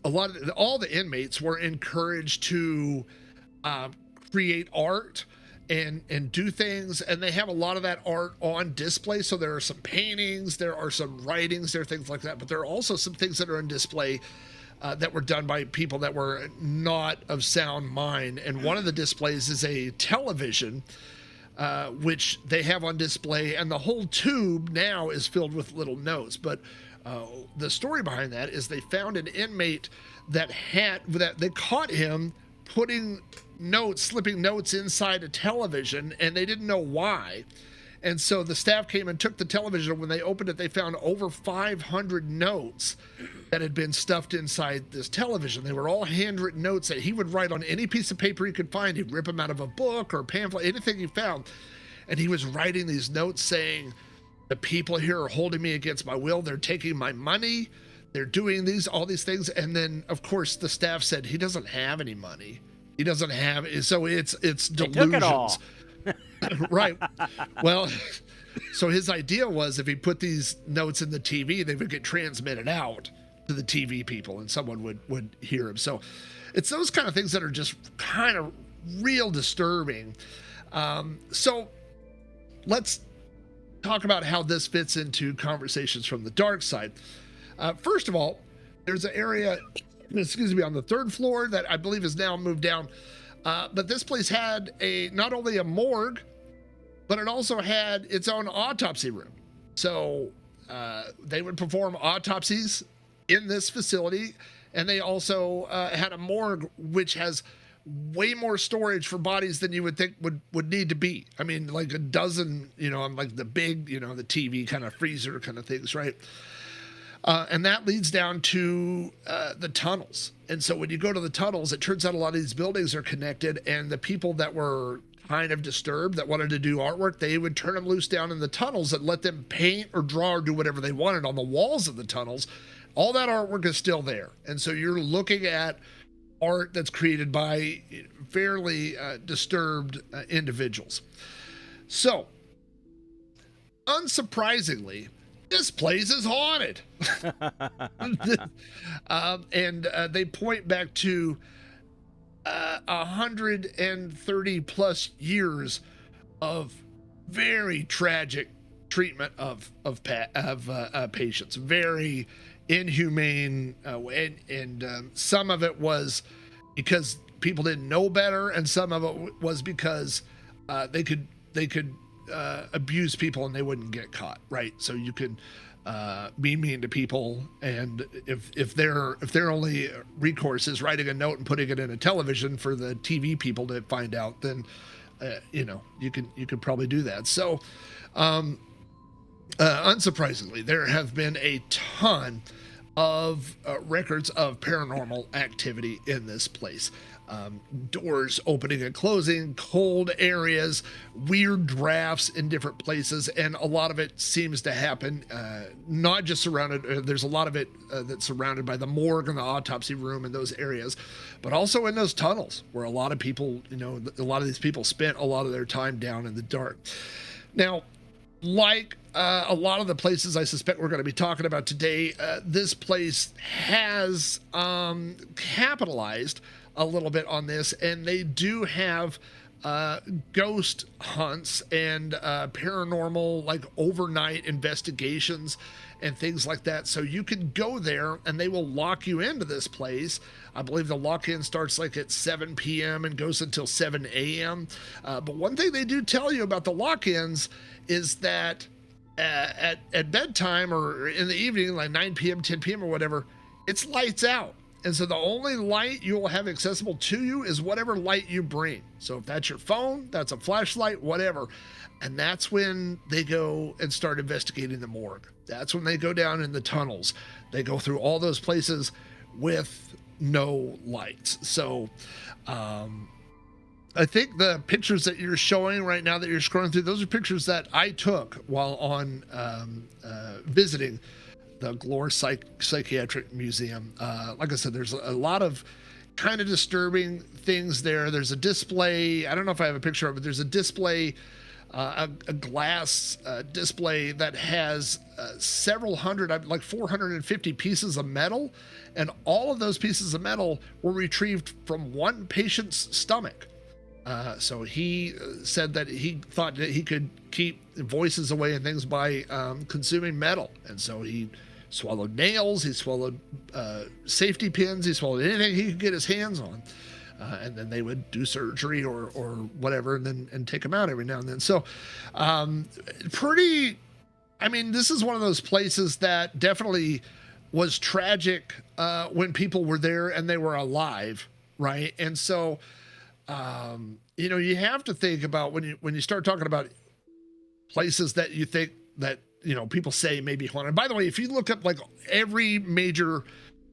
all the inmates were encouraged to create art and do things, and they have a lot of that art on display. So there are some paintings, there are some writings, there are things like that, but there are also some things that are on display that were done by people that were not of sound mind. And one of the displays is a television, which they have on display, and the whole tube now is filled with little notes. But the story behind that is they found an inmate that they caught him slipping notes inside a television, and they didn't know why. And so the staff came and took the television. When they opened it, they found over 500 notes that had been stuffed inside this television. They were all handwritten notes that he would write on any piece of paper he could find. He'd rip them out of a book or pamphlet, anything he found. And he was writing these notes saying, the people here are holding me against my will. They're taking my money. They're doing all these things. And then, of course, the staff said, he doesn't have any money. He doesn't have it. So it's delusions. They took it all. Right. Well, so his idea was if he put these notes in the TV, they would get transmitted out to the TV people and someone would hear him. So it's those kind of things that are just kind of real disturbing. So let's talk about how this fits into Conversations from the Dark Side. First of all, there's an area, on the third floor that I believe is now moved down. But this place had not only a morgue, but it also had its own autopsy room. So they would perform autopsies in this facility. And they also had a morgue, which has way more storage for bodies than you would think would need to be. I mean, like a dozen, like the big, the TV kind of freezer kind of things, right? And that leads down to the tunnels. And so when you go to the tunnels, it turns out a lot of these buildings are connected, and the people that were kind of disturbed, that wanted to do artwork, they would turn them loose down in the tunnels and let them paint or draw or do whatever they wanted on the walls of the tunnels. All that artwork is still there. And so you're looking at art that's created by fairly disturbed individuals. So, unsurprisingly, this place is haunted. And they point back to 130 plus years of very tragic treatment of patients, very inhumane, and some of it was because people didn't know better, and some of it was because they could abuse people and they wouldn't get caught, right? So you could be mean to people, and if their only recourse is writing a note and putting it in a television for the TV people to find out, then you could probably do that. So unsurprisingly, there have been a ton of records of paranormal activity in this place. doors opening and closing, cold areas, weird drafts in different places, and a lot of it seems to happen not just surrounded. There's a lot of it that's surrounded by the morgue and the autopsy room and those areas, but also in those tunnels where a lot of people, a lot of these people spent a lot of their time down in the dark. Now, like a lot of the places I suspect we're going to be talking about today, this place has capitalized a little bit on this, and they do have ghost hunts and paranormal, like overnight investigations and things like that. So you can go there and they will lock you into this place. I believe the lock-in starts like at 7 p.m. and goes until 7 a.m. But one thing they do tell you about the lock-ins is that at bedtime or in the evening, like 9 p.m., 10 p.m. or whatever, it's lights out. And so the only light you will have accessible to you is whatever light you bring. So if that's your phone, that's a flashlight, whatever. And that's when they go and start investigating the morgue. That's when they go down in the tunnels. They go through all those places with no lights. So I think the pictures that you're showing right now that you're scrolling through, those are pictures that I took while on visiting the Glore Psychiatric Museum. Like I said, there's a lot of kind of disturbing things there. There's a display. I don't know if I have a picture of it. There's a display, a glass display that has several hundred, like 450 pieces of metal. And all of those pieces of metal were retrieved from one patient's stomach. So he said that he thought that he could keep voices away and things by consuming metal. And so he swallowed nails, he swallowed safety pins, he swallowed anything he could get his hands on. And then they would do surgery or whatever and take him out every now and then. So this is one of those places that definitely was tragic when people were there and they were alive, right? And so you have to think about when you start talking about places that you think that people say may be haunted. By the way, if you look up like every major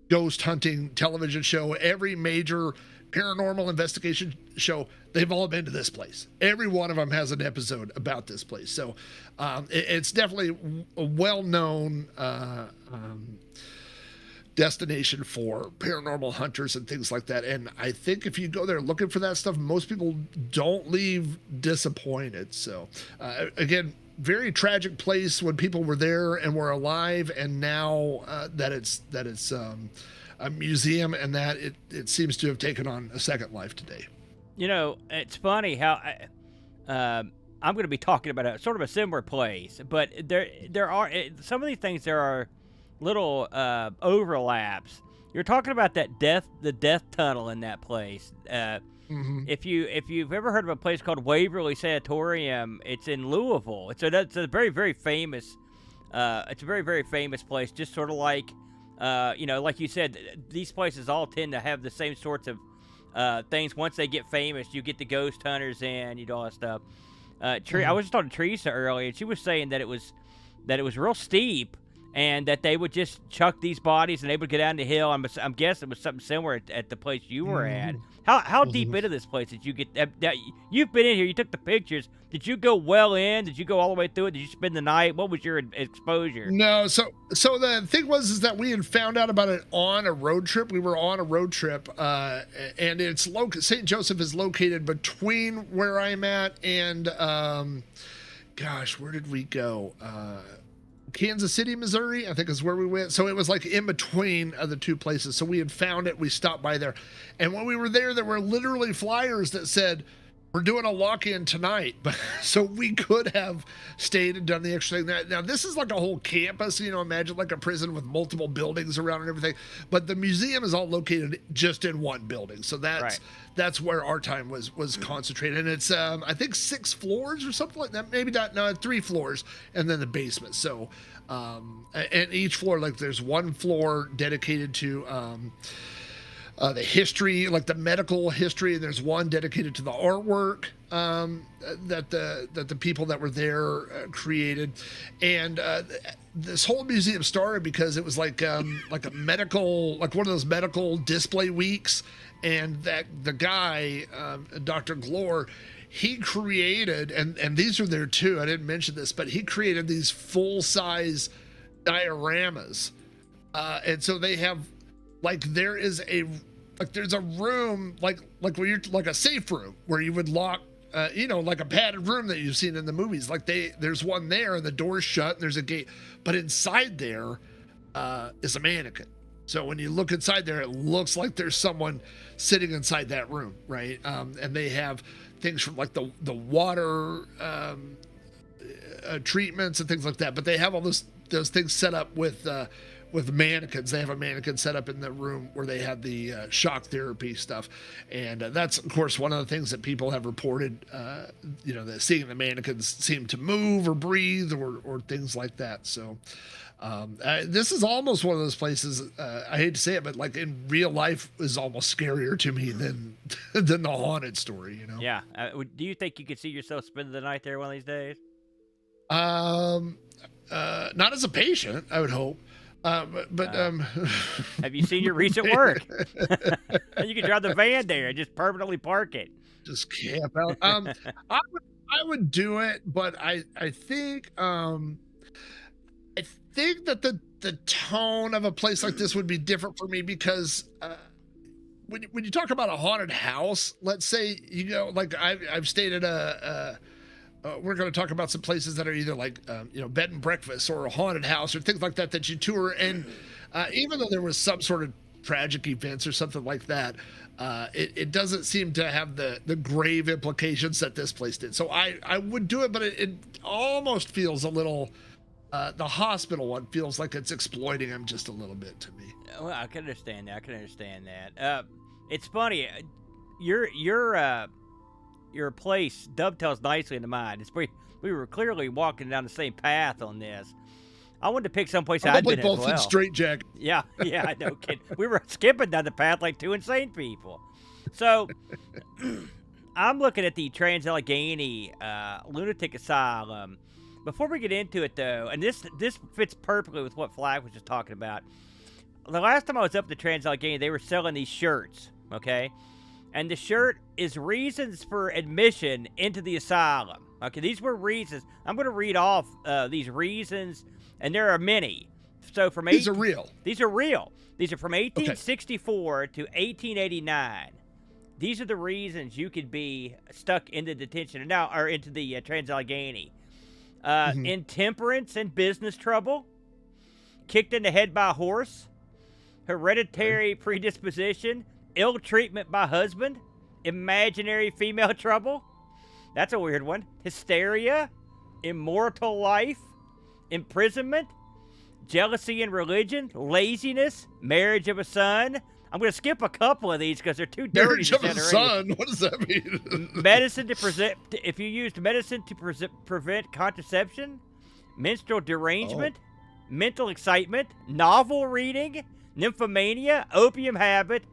ghost hunting television show, every major paranormal investigation show, they've all been to this place. Every one of them has an episode about this place. So it's definitely a well-known destination for paranormal hunters and things like that. And I think if you go there looking for that stuff, most people don't leave disappointed. So again, very tragic place when people were there and were alive, and now that it's a museum and that it seems to have taken on a second life today. It's funny how I'm going to be talking about a sort of a similar place, but there are some of these things. There are little overlaps. You're talking about the death tunnel in that place. If you've ever heard of a place called Waverly Sanatorium, it's in Louisville. It's a very, very famous. It's a very, very famous place. Just sort of like, like you said, these places all tend to have the same sorts of things. Once they get famous, you get the ghost hunters in, you do all that stuff. I was just talking to Teresa earlier, and she was saying that it was real steep, and that they would just chuck these bodies and they would get down the hill. I'm guessing it was something similar at the place you were at. How deep into this place did you get? You've been in here. You took the pictures. Did you go well in? Did you go all the way through it? Did you spend the night? What was your exposure? No. So the thing is that we had found out about it on a road trip. We were on a road trip, and it's St. Joseph is located between where I'm at and, where did we go? Kansas City, Missouri, I think is where we went. So it was like in between the two places. So we had found it. We stopped by there. And when we were there were literally flyers that said, we're doing a lock-in tonight. But so we could have stayed and done the extra thing. Now this is like a whole campus, imagine like a prison with multiple buildings around and everything. But the museum is all located just in one building. So that's where our time was concentrated. And it's, I think 6 floors or something like that. Maybe not, no, 3 floors and then the basement. So, and each floor, like there's one floor dedicated to, the history, like the medical history, and there's one dedicated to the artwork that the people that were there created, and this whole museum started because it was like a medical, like one of those medical display weeks, and that the guy, Dr. Glore, he created, and these are there too, I didn't mention this, but he created these full-size dioramas, and so they have, like, there's a room like where you're like a safe room where you would lock, like a padded room that you've seen in the movies. Like there's one there and the door's shut and there's a gate, but inside there is a mannequin. So when you look inside there, it looks like there's someone sitting inside that room, right? And they have things from like the water treatments and things like that. But they have all those things set up with mannequins. They have a mannequin set up in the room where they had the shock therapy stuff, and that's of course one of the things that people have reported. That seeing the mannequins seem to move or breathe or things like that. So this is almost one of those places. I hate to say it, but like in real life, is almost scarier to me than the haunted story. Yeah. Do you think you could see yourself spending the night there one of these days? Not as a patient, I would hope. Have you seen your recent work? You can drive the van there and just permanently park it. Just camp out. I would do it, but I think that the tone of a place like this would be different for me because when you talk about a haunted house, let's say like I've stayed at we're going to talk about some places that are either like, bed and breakfast or a haunted house or things like that you tour. And even though there was some sort of tragic events or something like that, it doesn't seem to have the grave implications that this place did. So I would do it, but it almost feels a little, the hospital one feels like it's exploiting him just a little bit to me. Well, I can understand that. It's funny. Your place dovetails nicely into mine. We were clearly walking down the same path on this. I wanted to pick some place I'd been as well. Both in straitjacket. Yeah, no kidding. We were skipping down the path like two insane people. So, I'm looking at the Trans-Allegheny Lunatic Asylum. Before we get into it, though, and this fits perfectly with what Flack was just talking about. The last time I was up to Trans-Allegheny, they were selling these shirts, okay? And the shirt is reasons for admission into the asylum. Okay, these were reasons. I'm going to read off these reasons, and there are many. So these are real. These are real. These are from 1864 to 1889. These are the reasons you could be stuck in the detention now, or into the Trans-Allegheny. Intemperance and business trouble, kicked in the head by a horse, hereditary predisposition, ill treatment by husband, imaginary female trouble. That's a weird one. Hysteria, immortal life, imprisonment, jealousy and religion, laziness, marriage of a son. I'm going to skip a couple of these because they're too dirty. Marriage of a son? What does that mean? Medicine to present. If you used medicine to prevent contraception, menstrual derangement, mental excitement, novel reading, nymphomania, opium habit,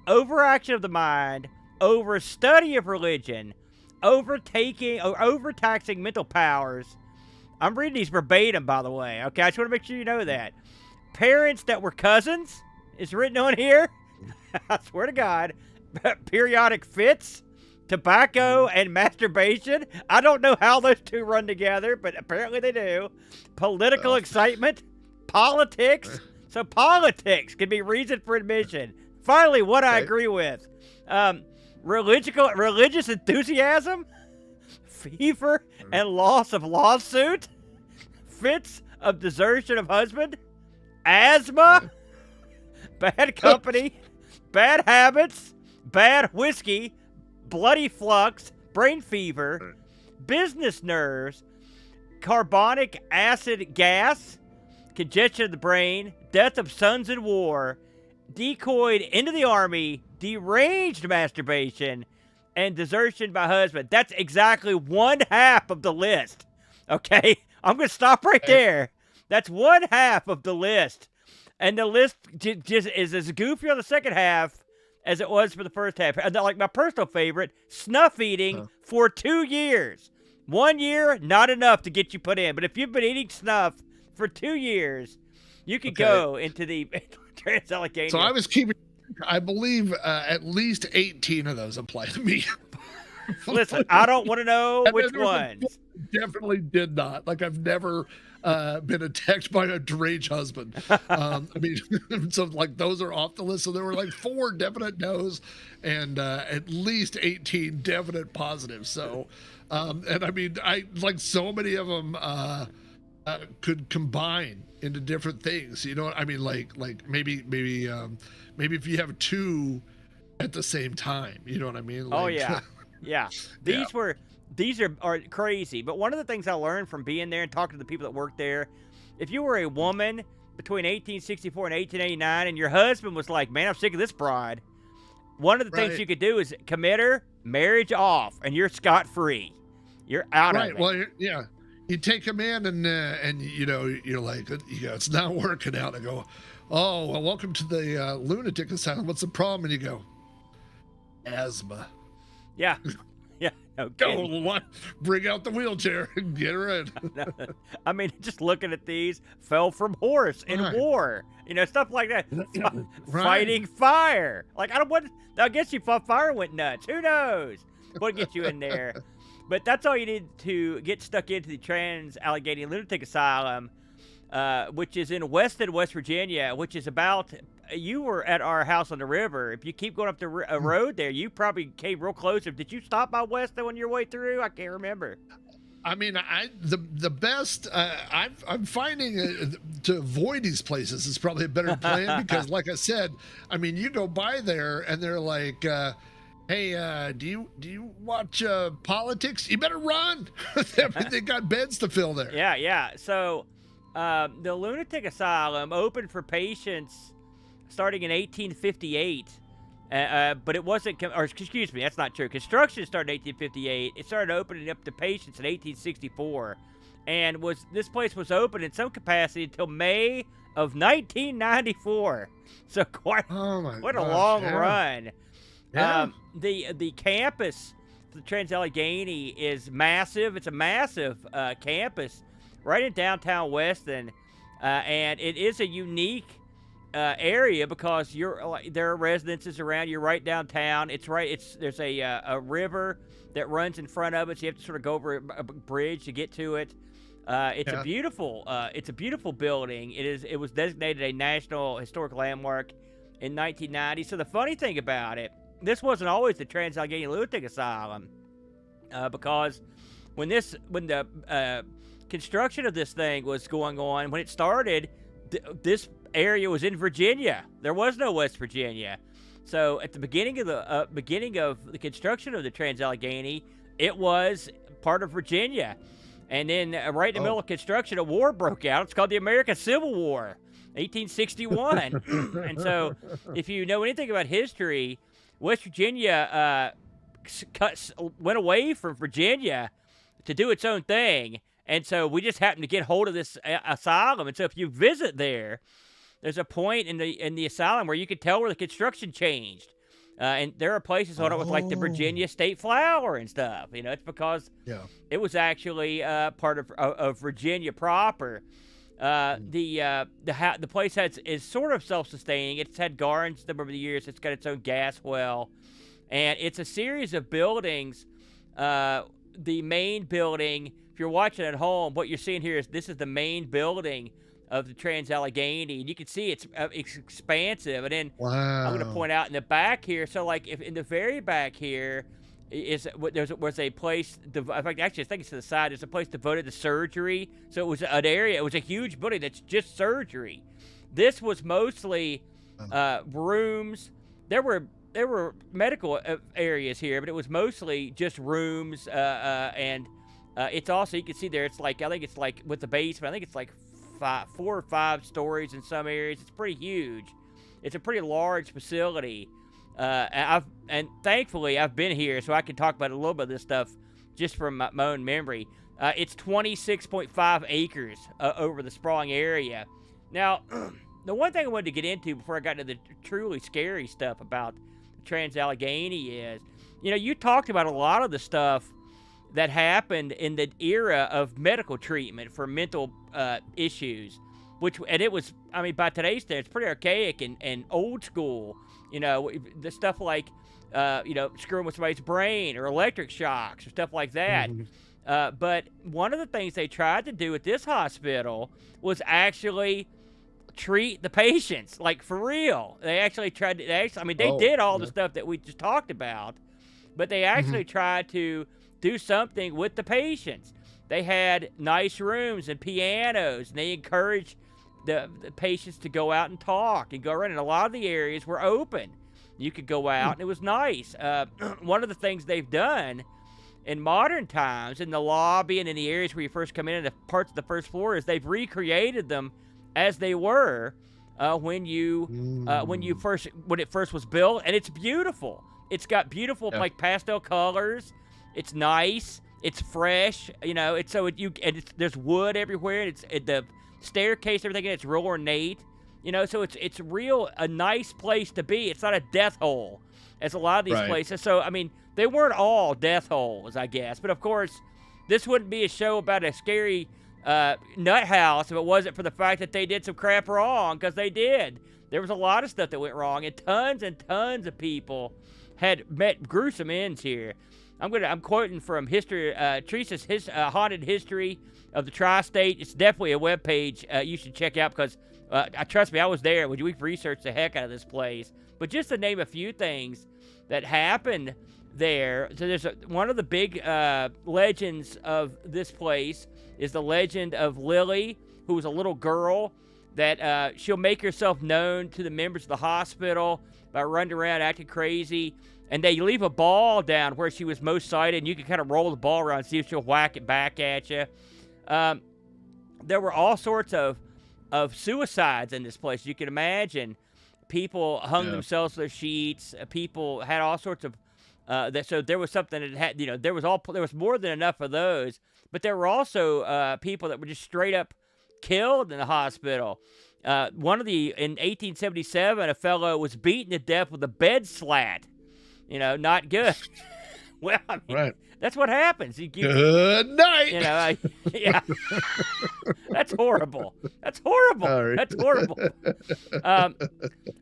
overaction of the mind, overstudy of religion, overtaking or overtaxing mental powers. I'm reading these verbatim, by the way. Okay, I just want to make sure you know that. Parents that were cousins is written on here. I swear to God. Periodic fits, tobacco, and masturbation. I don't know how those two run together, but apparently they do. Political excitement, politics. So politics can be reason for admission. Finally, what I agree with. Religious enthusiasm, fever and loss of lawsuit, fits of desertion of husband, asthma, bad company, bad habits, bad whiskey, bloody flux, brain fever, business nerves, carbonic acid gas, congestion of the brain, death of sons in war, decoyed into the army, deranged masturbation, and desertion by husband. That's exactly one half of the list. Okay? I'm going to stop right there. That's one half of the list. And the list just is as goofy on the second half as it was for the first half. And like my personal favorite, snuff eating for 2 years. 1 year, not enough to get you put in. But if you've been eating snuff for 2 years, you could go into the Trans-Allegheny. So I was keeping, I believe, at least 18 of those apply to me. Listen, I don't want to know which ones. Definitely did not. Like, I've never been attacked by a deranged husband. I mean, so like those are off the list. So there were like 4 definite no's and at least 18 definite positives. So, and I mean, I like so many of them could combine into different things. You know what I mean? Like maybe if you have 2 at the same time, you know what I mean? Like, oh yeah. Yeah, these are crazy. But one of the things I learned from being there and talking to the people that worked there, if you were a woman between 1864 and 1889, and your husband was like, "Man, I'm sick of this broad," one of the things you could do is commit her, marriage off, and you're scot free. You're out of it. Well, yeah, you take him in, and you know, you're like, it's not working out. I go, "Oh, well, welcome to the lunatic asylum. What's the problem?" And you go, "Asthma." Yeah. Yeah. Okay. Go, bring out the wheelchair and get her in. I mean, just looking at these, fell from horse in war. You know, stuff like that. Fighting fire. Like, I guess you thought fire went nuts. Who knows? What gets you in there? But that's all you need to get stuck into the Trans-Allegheny Lunatic Asylum, which is in Weston, West Virginia, which is about... You were at our house on the river. If you keep going up the road there, you probably came real close. Did you stop by Weston on your way through? I can't remember. I mean, the best I'm finding to avoid these places is probably a better plan because, like I said, I mean, you go by there and they're like, "Hey, do you watch politics? You better run." They got beds to fill there. Yeah. So, the lunatic asylum opened for patients starting in 1858, but it wasn't, or excuse me, that's not true. Construction started in 1858. It started opening up to patients in 1864, and this place was open in some capacity until May of 1994. So quite a long run. Yeah. The campus, the Trans-Allegheny, is massive. It's a massive campus right in downtown Weston, and it is a unique area because there are residences around. You're right downtown. There's a river that runs in front of it, so you have to sort of go over a bridge to get to it. It's a beautiful building. It was designated a National Historic Landmark in 1990. So the funny thing about it, this wasn't always the Trans-Allegheny Lunatic Asylum, because when the construction of this thing was going on, when it started, this area was in Virginia. There was no West Virginia. So at the beginning of the construction of the Trans-Allegheny, it was part of Virginia. And then right in the middle of construction, a war broke out. It's called the American Civil War, 1861. And so if you know anything about history, West Virginia went away from Virginia to do its own thing. And so we just happened to get hold of this asylum. And so if you visit there's a point in the asylum where you could tell where the construction changed. And there are places on it with like the Virginia State Flower and stuff. You know, it's because it was actually part of Virginia proper. The place is sort of self-sustaining. It's had gardens over the years. It's got its own gas well, and it's a series of buildings. The main building, if you're watching at home, what you're seeing here is this is the main building of the Trans-Allegheny, and you can see it's expansive. And then I'm going to point out in the back here. So, like, if in the very back here was a place. In fact, actually, I think it's to the side. There's a place devoted to surgery. So it was an area. It was a huge building that's just surgery. This was mostly rooms. There were medical areas here, but it was mostly just rooms. And it's also, you can see there. It's like, I think it's like with the basement. I think it's like 4 or 5 stories in some areas. It's pretty huge. It's a pretty large facility. And thankfully I've been here, so I can talk about a little bit of this stuff just from my own memory. It's 26.5 acres over the sprawling area. Now, the one thing I wanted to get into before I got into the truly scary stuff about Trans-Allegheny is. You know, you talked about a lot of the stuff that happened in the era of medical treatment for mental issues, and it was, I mean, by today's standards, pretty archaic and old school. You know, the stuff like, you know, screwing with somebody's brain or electric shocks or stuff like that. But one of the things they tried to do at this hospital was actually treat the patients, like, for real. They actually tried to, I mean, they did all the stuff that we just talked about, but they actually tried to do something with the patients. They had nice rooms and pianos, and they encouraged the patients to go out and talk and go around. And a lot of the areas were open. You could go out, and it was nice. One of the things they've done in modern times, in the lobby and in the areas where you first come in, and the parts of the first floor, is they've recreated them as they were when it first was built, and it's beautiful. It's got beautiful like pastel colors. It's nice. It's fresh. You know, there's wood everywhere. The staircase, everything in it's real ornate. You know, so it's a nice place to be. It's not a death hole, as a lot of these places. So I mean, they weren't all death holes, I guess. But of course, this wouldn't be a show about a scary nut house if it wasn't for the fact that they did some crap wrong, because they did. There was a lot of stuff that went wrong, and tons of people had met gruesome ends here. I'm quoting from history, Teresa's Haunted History of the Tri-State. It's definitely a webpage you should check out, because trust me, I was there. We researched the heck out of this place. But just to name a few things that happened there, so there's one of the big legends of this place is the legend of Lily, who was a little girl that she'll make herself known to the members of the hospital by running around acting crazy. And they leave a ball down where she was most sighted, and you can kind of roll the ball around and see if she'll whack it back at you. There were all sorts of suicides in this place. You can imagine people hung themselves with their sheets. People had all sorts of so there was something that had, you know, there was more than enough of those. But there were also people that were just straight up killed in the hospital. In 1877, a fellow was beaten to death with a bed slat. You know, not good. Well, I mean, that's what happens. Good night. You know, yeah. That's horrible. That's horrible. Sorry. That's horrible.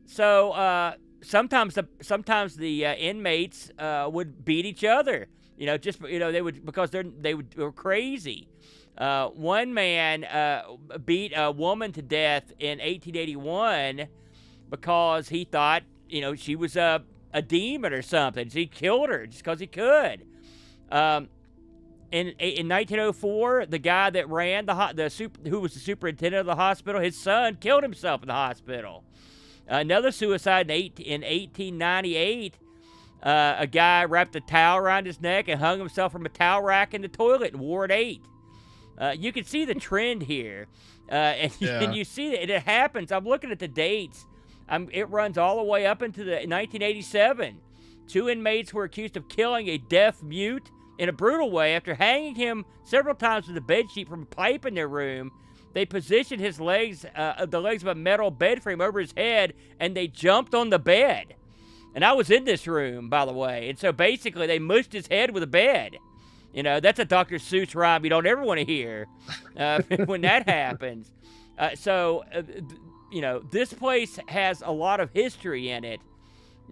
So sometimes the inmates would beat each other. You know, they would, because they were crazy. One man beat a woman to death in 1881 because he thought, you know, she was a demon or something. So he killed her just because he could. In 1904, the guy that ran who was the superintendent of the hospital, his son killed himself in the hospital. Another suicide in 1898. A guy wrapped a towel around his neck and hung himself from a towel rack in the toilet in Ward 8. You can see the trend here, and you see that it happens. I'm looking at the dates. It runs all the way up into 1987. 2 inmates were accused of killing a deaf mute in a brutal way after hanging him several times with a bedsheet from a pipe in their room. They positioned his legs, the legs of a metal bed frame over his head, and they jumped on the bed. And I was in this room, by the way. And so basically, they mushed his head with a bed. You know, that's a Dr. Seuss rhyme you don't ever want to hear when that happens. You know, this place has a lot of history in it.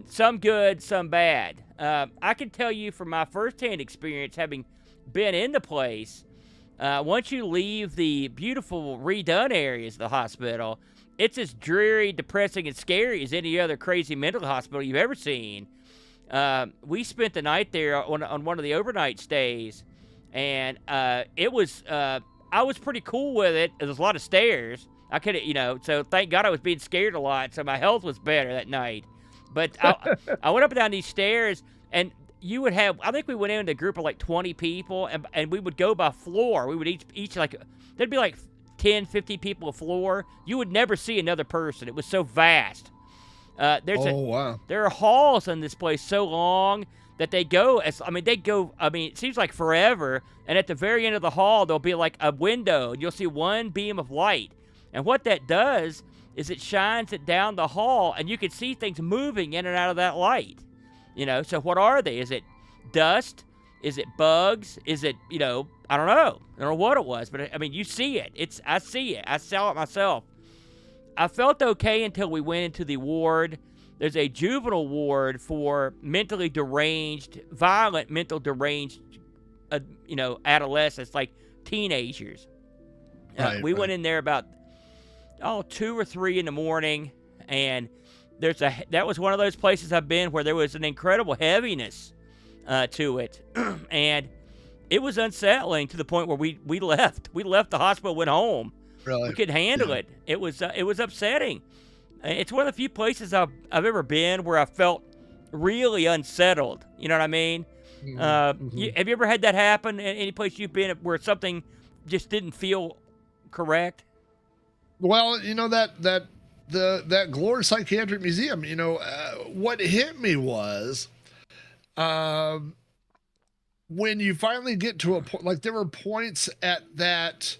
Some good, some bad. I can tell you from my firsthand experience, having been in the place, once you leave the beautiful redone areas of the hospital, it's as dreary, depressing, and scary as any other crazy mental hospital you've ever seen. We spent the night there on one of the overnight stays, and it was I was pretty cool with it. There was a lot of stairs. I could, you know, so thank God I was being scared a lot, so my health was better that night. But I went up and down these stairs, and you would have, I think we went in a group of like 20 people, and we would go by floor. We would each like, there'd be like 10, 50 people a floor. You would never see another person. It was so vast. Wow. There are halls in this place so long that it seems like forever. And at the very end of the hall, there'll be like a window, and you'll see one beam of light. And what that does is it shines it down the hall, and you can see things moving in and out of that light. So what are they? Is it dust? Is it bugs? Is it, I don't know. I don't know what it was, but I mean, you see it. I see it. I saw it myself. I felt okay until we went into the ward. There's a juvenile ward for mentally deranged, violent mental deranged, adolescents, like teenagers. We went in there about 2 or 3 in the morning, and that was one of those places I've been where there was an incredible heaviness to it, and it was unsettling to the point where we left. We left the hospital, went home. Really? We couldn't handle it. It was upsetting. It's one of the few places I've ever been where I felt really unsettled. You know what I mean? Have you ever had that happen in any place you've been where something just didn't feel correct? Well, that Glore Psychiatric Museum, what hit me was when you finally get to a point, like there were points at that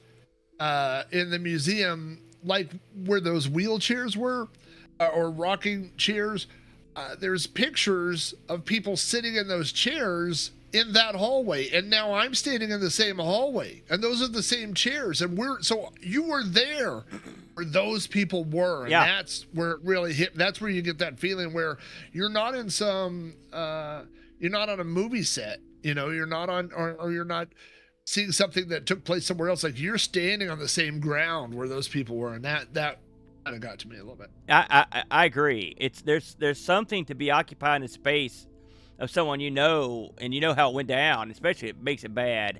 in the museum, like where those wheelchairs were or rocking chairs. There's pictures of people sitting in those chairs in that hallway, and now I'm standing in the same hallway, and those are the same chairs, and so you were there where those people were, and that's where it really hit. That's where you get that feeling where you're not in you're not on a movie set, you're not on, or you're not seeing something that took place somewhere else. Like you're standing on the same ground where those people were, and that kind of got to me a little bit. I agree. There's something to be occupying the space of someone and how it went down. Especially it makes it bad.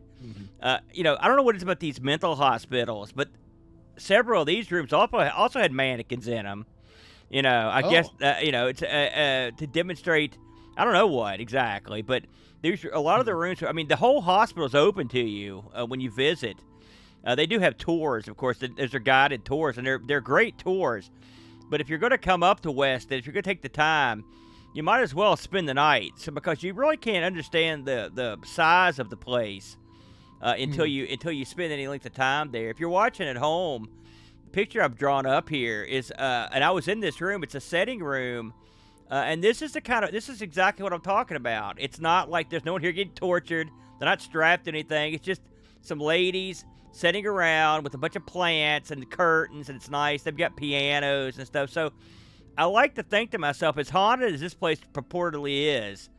I don't know what it's about these mental hospitals, but several of these rooms also had mannequins in them. I guess it's to demonstrate. I don't know what exactly, but there's a lot of the rooms. I mean, the whole hospital is open to you when you visit. They do have tours, of course. There's their guided tours, and they're great tours. But if you're going to come up to West, if you're going to take the time, you might as well spend the night. So because you really can't understand the size of the place until you spend any length of time there. If you're watching at home, the picture I've drawn up here is, and I was in this room. It's a setting room. And this is exactly what I'm talking about. It's not like there's no one here getting tortured. They're not strapped to anything. It's just some ladies sitting around with a bunch of plants and curtains, and it's nice. They've got pianos and stuff. So I like to think to myself, as haunted as this place purportedly is,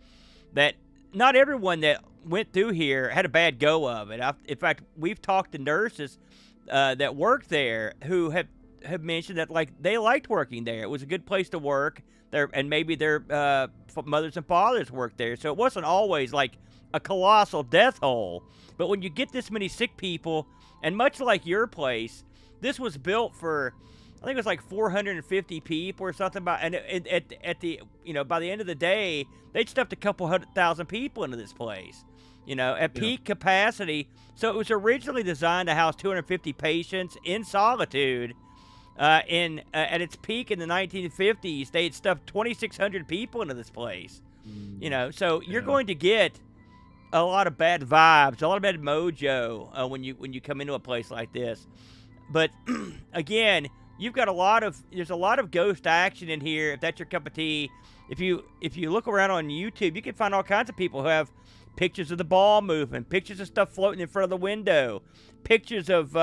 that not everyone that went through here had a bad go of it. In fact, we've talked to nurses that worked there who have mentioned that they liked working there. It was a good place to work. And maybe their mothers and fathers worked there. So it wasn't always like a colossal death hole. But when you get this many sick people, and much like your place, this was built for, I think it was like 450 people or something. And at the by the end of the day, they'd stuffed a couple 100,000 people into this place. At peak capacity. So it was originally designed to house 250 patients in solitude. At its peak in the 1950s, they had stuffed 2,600 people into this place. So you're going to get a lot of bad vibes, a lot of bad mojo when you come into a place like this. But again, there's a lot of ghost action in here. If that's your cup of tea, if you look around on YouTube, you can find all kinds of people who have pictures of the ball moving, pictures of stuff floating in front of the window, pictures of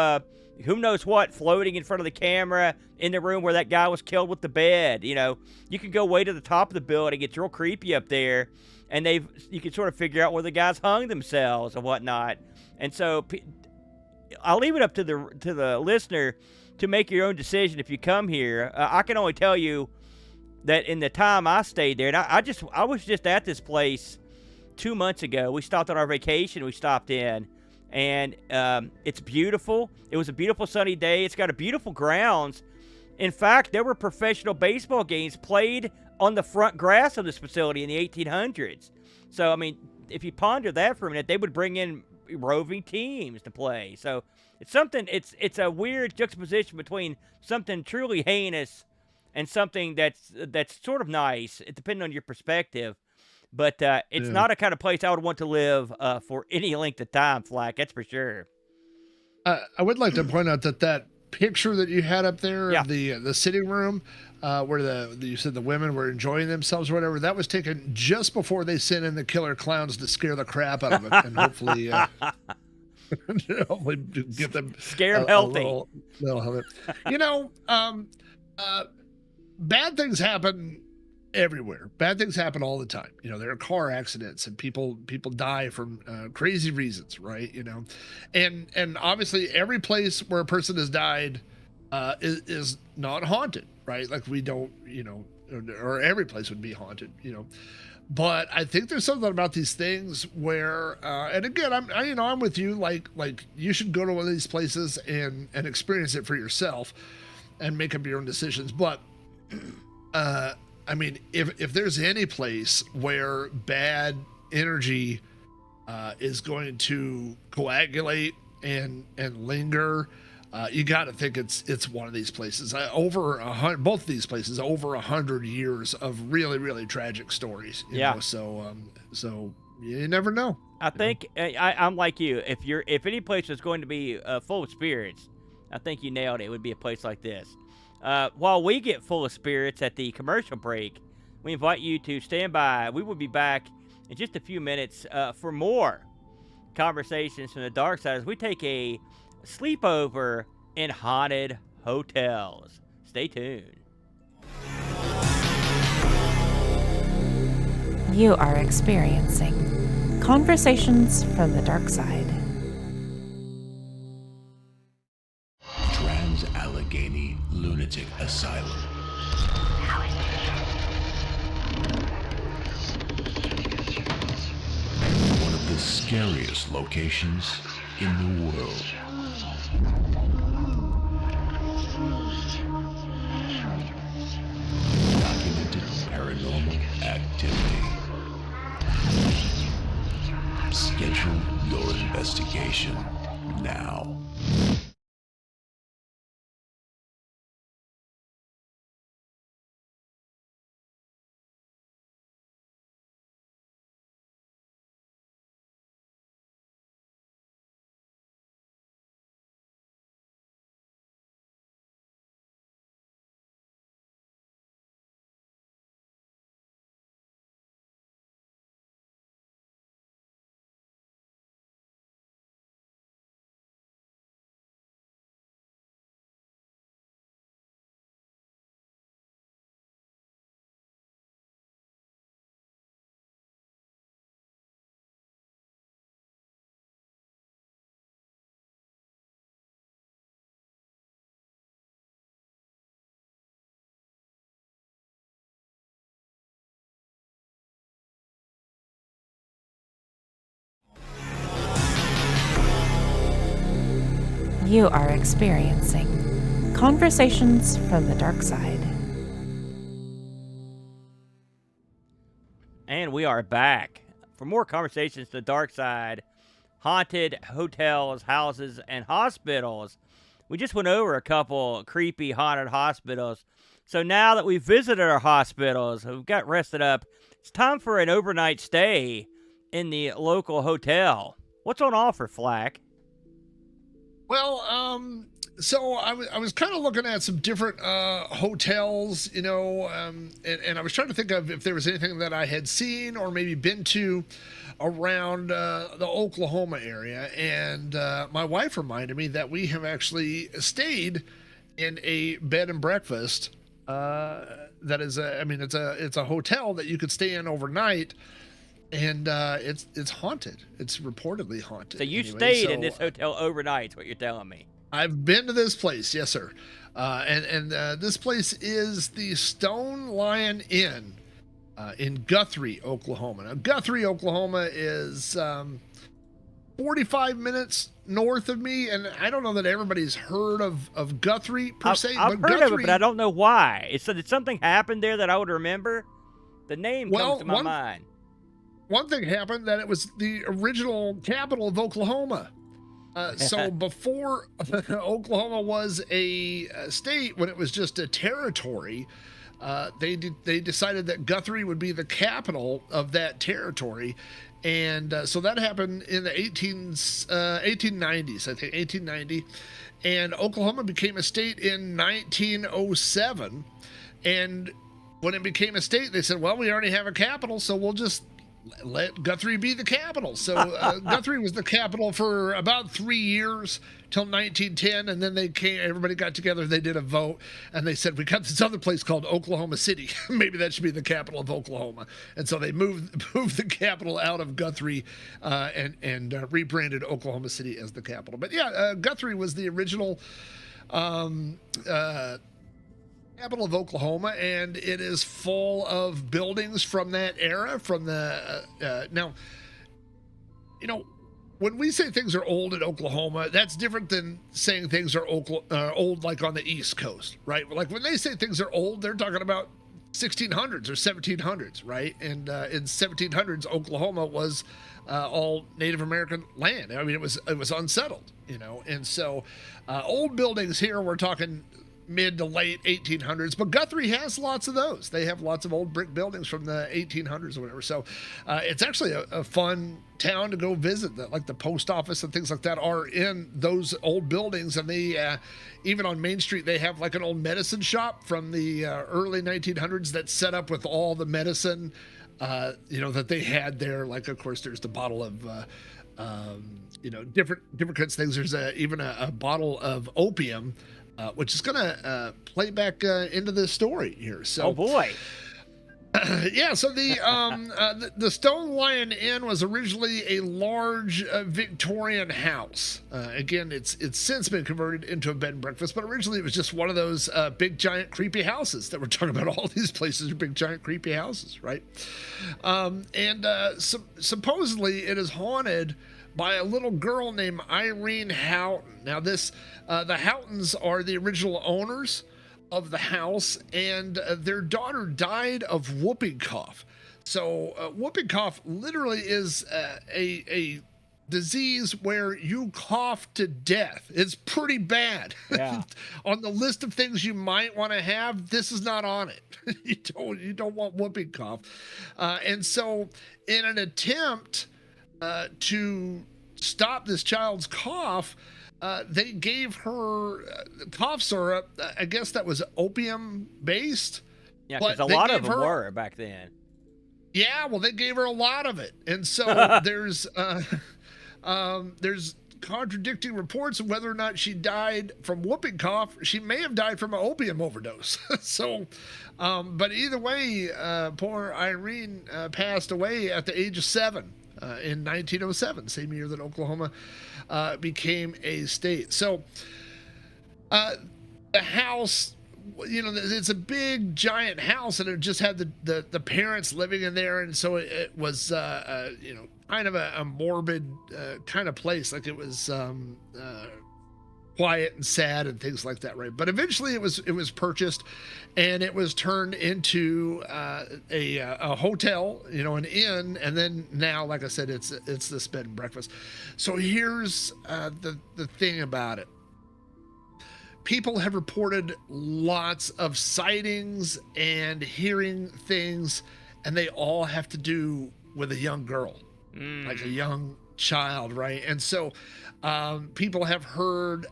who knows what floating in front of the camera in the room where that guy was killed with the bed. You can go way to the top of the building. It's real creepy up there, and you can sort of figure out where the guys hung themselves and whatnot. And so I'll leave it up to the listener to make your own decision if you come here. I can only tell you that in the time I stayed there, and I was just at this place 2 months ago. We stopped on our vacation. We stopped in. And it's beautiful. It was a beautiful sunny day. It's got a beautiful grounds. In fact, there were professional baseball games played on the front grass of this facility in the 1800s. So, I mean, if you ponder that for a minute, they would bring in roving teams to play. So it's a weird juxtaposition between something truly heinous and something that's sort of nice, depending on your perspective. But it's not a kind of place I would want to live for any length of time, Flack. That's for sure. I would like to point out that picture that you had up there Yeah. of the sitting room where you said the women were enjoying themselves or whatever, that was taken just before they sent in the killer clowns to scare the crap out of it, and hopefully hopefully get them Scare 'em a healthy. little healthy. You know, bad things happen everywhere. Bad things happen all the time. You know, there are car accidents and people die from crazy reasons, right? You know, and obviously every place where a person has died is not haunted, right? Like we don't, you know, or every place would be haunted, you know. But I think there's something about these things where, and again, I'm with you. Like you should go to one of these places and experience it for yourself, and make up your own decisions. But I mean, if there's any place where bad energy is going to coagulate and linger, you got to think it's one of these places. Both of these places, over 100 years of really, really tragic stories. You know? So you never know. I think I'm like you. If any place is going to be full of spirits, I think you nailed it. It would be a place like this. While we get full of spirits at the commercial break, we invite you to stand by. We will be back in just a few minutes for more Conversations from the Dark Side as we take a sleepover in haunted hotels. Stay tuned. You are experiencing Conversations from the Darkside. Trans-Allegheny Lunatic Asylum. One of the scariest locations in the world. Documented paranormal activity. Schedule your investigation now. You are experiencing Conversations from the Darkside. And we are back for more Conversations to the Dark Side, haunted hotels, houses, and hospitals. We just went over a couple creepy haunted hospitals. So now that we've visited our hospitals, we've got rested up, it's time for an overnight stay in the local hotel. What's on offer, Flack? Well, so I was kind of looking at some different hotels, you know, and I was trying to think of if there was anything that I had seen or maybe been to around the Oklahoma area. And my wife reminded me that we have actually stayed in a bed and breakfast that is it's a hotel that you could stay in overnight. And it's haunted. It's reportedly haunted. So you anyway. stayed in this hotel overnight, is what you're telling me. I've been to this place, yes, sir. And this place is the Stone Lion Inn in Guthrie, Oklahoma. Now, Guthrie, Oklahoma is 45 minutes north of me, and I don't know that everybody's heard of Guthrie per se. I've heard of it, but I don't know why. Did something happen there that I would remember? The name comes to my mind. One thing happened that it was the original capital of Oklahoma. So before Oklahoma was a state, when it was just a territory, they decided that Guthrie would be the capital of that territory. And so that happened in the 1890s, I think, 1890. And Oklahoma became a state in 1907. And when it became a state, they said, well, we already have a capital, so we'll just let Guthrie be the capital. So Guthrie was the capital for about 3 years till 1910, and then everybody got together, they did a vote, and they said, we got this other place called Oklahoma City. Maybe that should be the capital of Oklahoma. And so they moved the capital out of Guthrie and rebranded Oklahoma City as the capital. But yeah, Guthrie was the original capital of Oklahoma, and it is full of buildings from that era. From the now, when we say things are old in Oklahoma, that's different than saying things are old like on the East Coast, right? Like when they say things are old, they're talking about 1600s or 1700s, right? And in 1700s, Oklahoma was all Native American land. I mean, it was unsettled, and so old buildings here, we're talking mid to late 1800s, but Guthrie has lots of those. They have lots of old brick buildings from the 1800s or whatever. So it's actually a fun town to go visit. Like the post office and things like that are in those old buildings, and they even on Main Street they have like an old medicine shop from the early 1900s that's set up with all the medicine that they had there. Like, of course, there's the bottle of different kinds of things. There's even a bottle of opium, which is going to play back into this story here. So, oh boy. Yeah, so the Stone Lion Inn was originally a large Victorian house. Again, it's since been converted into a bed and breakfast, but originally it was just one of those big, giant, creepy houses that we're talking about. All these places are big, giant, creepy houses, right? Supposedly it is haunted by a little girl named Irene Houghton. Now, the Houghtons are the original owners of the house, and their daughter died of whooping cough. So whooping cough literally is a disease where you cough to death. It's pretty bad. Yeah. On the list of things you might want to have, this is not on it. You don't want whooping cough. And so in an attempt to stop this child's cough, they gave her cough syrup. I guess that was opium based. Yeah, because a lot of them were back then. Yeah, well, they gave her a lot of it, and so there's contradicting reports of whether or not she died from whooping cough. She may have died from an opium overdose. So, but either way, poor Irene passed away at the age of 7 in 1907, same year that Oklahoma became a state. So the house, it's a big giant house, and it just had the parents living in there, and so it was kind of a morbid kind of place. Like it was quiet and sad and things like that, right? But eventually it was purchased, and it was turned into a hotel, an inn, and then now, like I said, it's this bed and breakfast. So here's the thing about it. People have reported lots of sightings and hearing things, and they all have to do with a young girl, like a young child, right? And so people have heard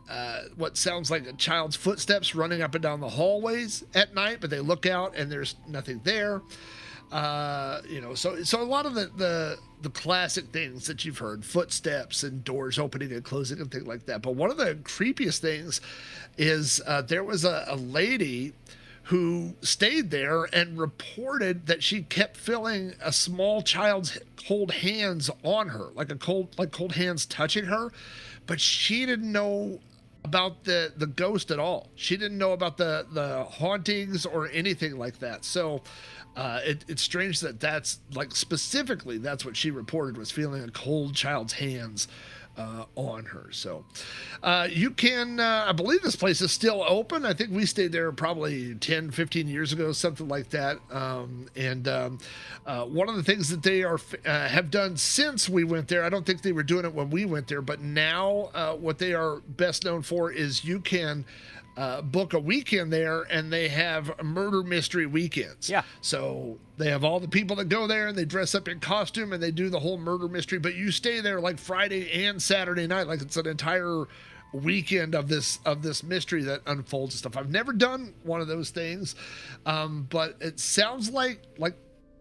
what sounds like a child's footsteps running up and down the hallways at night, but they look out and there's nothing there. So a lot of the classic things that you've heard, footsteps and doors opening and closing and things like that. But one of the creepiest things is there was a lady who stayed there and reported that she kept feeling a small child's cold hands on her, like cold hands touching her, but she didn't know about the ghost at all. She didn't know about the hauntings or anything like that. So it's strange that's like specifically that's what she reported, was feeling a cold child's hands on her. So you can, I believe this place is still open. I think we stayed there probably 10, 15 years ago, something like that. One of the things that they have done since we went there, I don't think they were doing it when we went there, but now what they are best known for is you can book a weekend there, and they have murder mystery weekends. Yeah. So they have all the people that go there, and they dress up in costume, and they do the whole murder mystery. But you stay there like Friday and Saturday night, like it's an entire weekend of this mystery that unfolds and stuff. I've never done one of those things, but it sounds like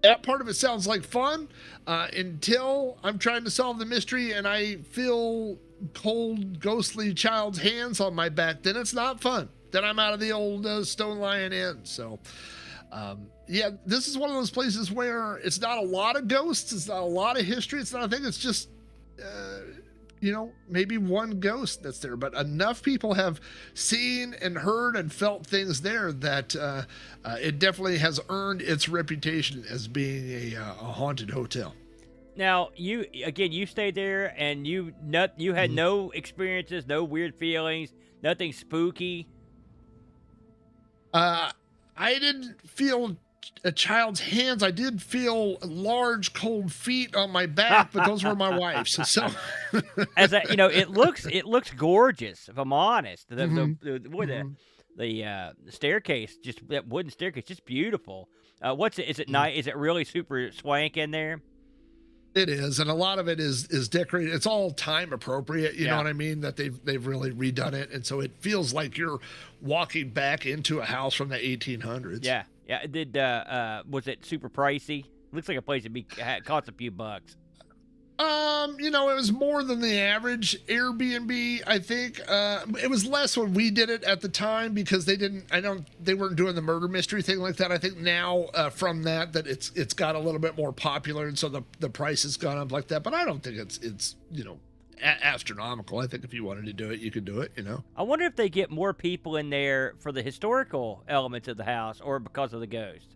that part of it sounds like fun until I'm trying to solve the mystery and I feel cold, ghostly child's hands on my back. Then it's not fun. Then I'm out of the old Stone Lion Inn. So, yeah, this is one of those places where it's not a lot of ghosts. It's not a lot of history. It's not a thing. It's just, maybe one ghost that's there. But enough people have seen and heard and felt things there that it definitely has earned its reputation as being a haunted hotel. Now, you stayed there, and you had no experiences, no weird feelings, nothing spooky. I didn't feel a child's hands. I did feel large, cold feet on my back, but those were my wife's. So, it looks gorgeous. If I'm honest, the staircase, just that wooden staircase, just beautiful. What's it? Is it nice? Is it really super swank in there? It is, and a lot of it is decorated. It's all time appropriate, you know what I mean? That they've really redone it, and so it feels like you're walking back into a house from the 1800s. Yeah. Did was it super pricey? Looks like a place that cost a few bucks. It was more than the average Airbnb. I think it was less when we did it at the time because they weren't doing the murder mystery thing like that. I think now from that it's got a little bit more popular, and so the price has gone up like that. But I don't think it's astronomical. I think if you wanted to do it, you could do it. I wonder if they get more people in there for the historical elements of the house or because of the ghost.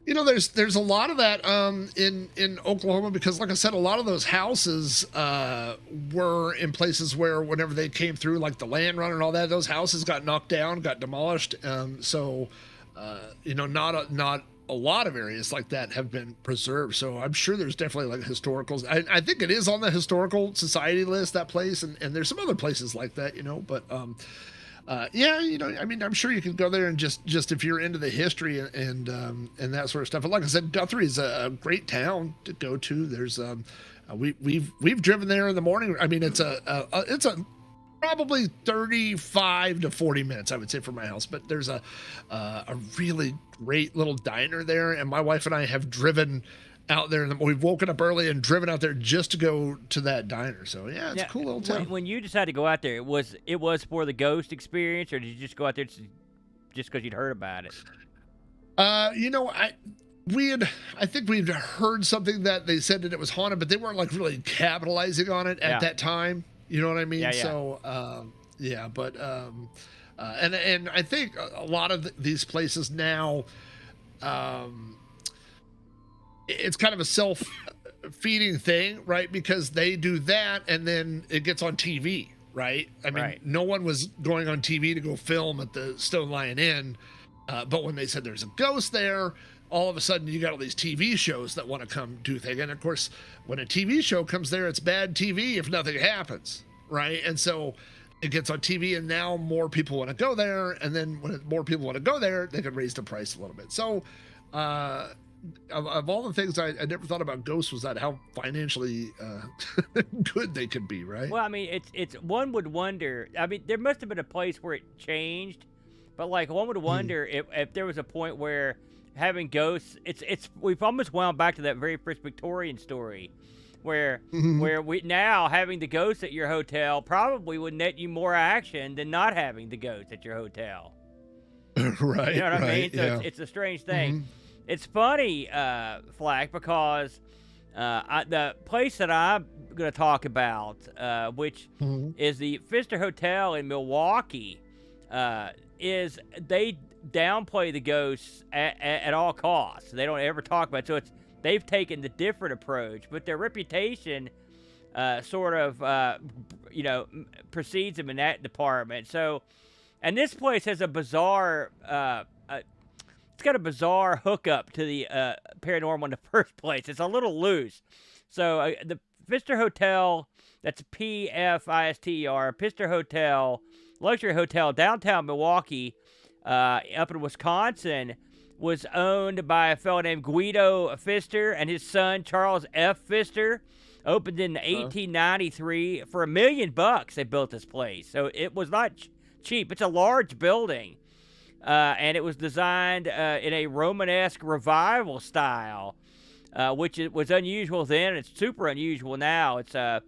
There's a lot of that in Oklahoma because, like I said, a lot of those houses were in places where whenever they came through, like the land run and all that, those houses got knocked down, got demolished. So not a lot of areas like that have been preserved. So I'm sure there's definitely like historicals. I think it is on the historical society list, that place, and there's some other places like that, but. I'm sure you can go there and just if you're into the history and that sort of stuff. But like I said, Guthrie is a great town to go to. There's we've driven there in the morning. I mean, it's a probably 35 to 40 minutes, I would say, from my house. But there's a really great little diner there, and my wife and I have driven out there, and we've woken up early and driven out there just to go to that diner. So yeah, it's a cool little town. When you decided to go out there, it was for the ghost experience, or did you just go out there just because you'd heard about it? I think we'd heard something that they said that it was haunted, but they weren't like really capitalizing on it at that time. You know what I mean? Yeah. So and I think a lot of these places now, it's kind of a self-feeding thing, right? Because they do that and then it gets on TV, right? I mean, No one was going on TV to go film at the Stone Lion Inn, but when they said there's a ghost there, all of a sudden you got all these TV shows that want to come do things. And of course, when a TV show comes there, it's bad TV if nothing happens, right? And so it gets on TV, and now more people want to go there, and then when more people want to go there, they can raise the price a little bit. So, of all the things I never thought about ghosts was that how financially good they could be, right? Well, I mean, it's one would wonder. I mean, there must have been a place where it changed, but like one would wonder if there was a point where having ghosts, we've almost wound back to that very first Victorian story, where we now having the ghosts at your hotel probably would net you more action than not having the ghosts at your hotel. Right. You know what I mean? So Yeah. it's a strange thing. It's funny, Flack, because the place that I'm going to talk about, which is the Pfister Hotel in Milwaukee, is they downplay the ghosts at all costs. They don't ever talk about it. So they've taken the different approach, but their reputation sort of, precedes him in that department. So, and this place has a bizarre, it's got a bizarre hookup to the paranormal in the first place. It's a little loose. So the Pfister Hotel, that's P-F-I-S-T-E-R, Pfister Hotel, luxury hotel, downtown Milwaukee, up in Wisconsin, was owned by a fellow named Guido Pfister and his son Charles F. Pfister. Opened in 1893 for $1 million. They built this place, so it was not cheap. It's a large building, and it was designed in a Romanesque revival style, which was unusual then. And it's super unusual now. It's a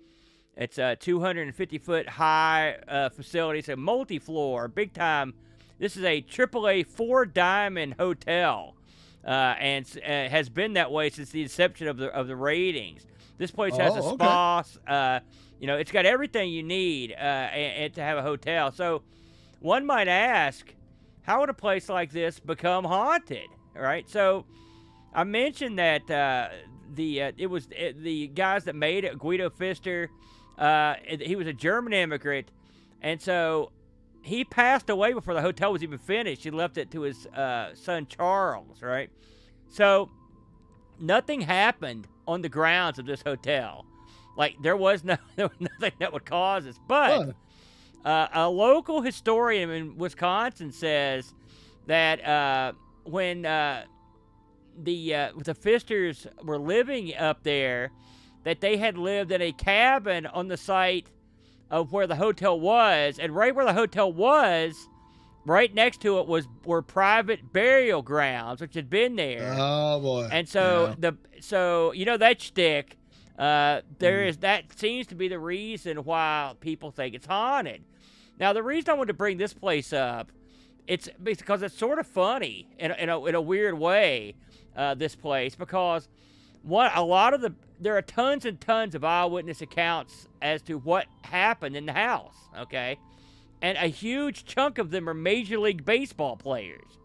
250-foot high facility. It's a multi-floor, big time. This is a AAA 4-diamond hotel, and has been that way since the inception of the ratings. This place has a spa. It's got everything you need and to have a hotel. So one might ask, how would a place like this become haunted? All right. So I mentioned that the guys that made it, Guido Pfister, he was a German immigrant, and so he passed away before the hotel was even finished. He left it to his son Charles. Right. So nothing happened on the grounds of this hotel. Like, there was nothing that would cause this. But a local historian in Wisconsin says that when the Pfisters were living up there, that they had lived in a cabin on the site of where the hotel was, and right where the hotel was, right next to it were private burial grounds, which had been there. Oh boy! And so that shtick, that seems to be the reason why people think it's haunted. Now, the reason I wanted to bring this place up, it's because it's sort of funny in a weird way. This place, because there are tons and tons of eyewitness accounts as to what happened in the house. Okay. And a huge chunk of them are Major League Baseball players.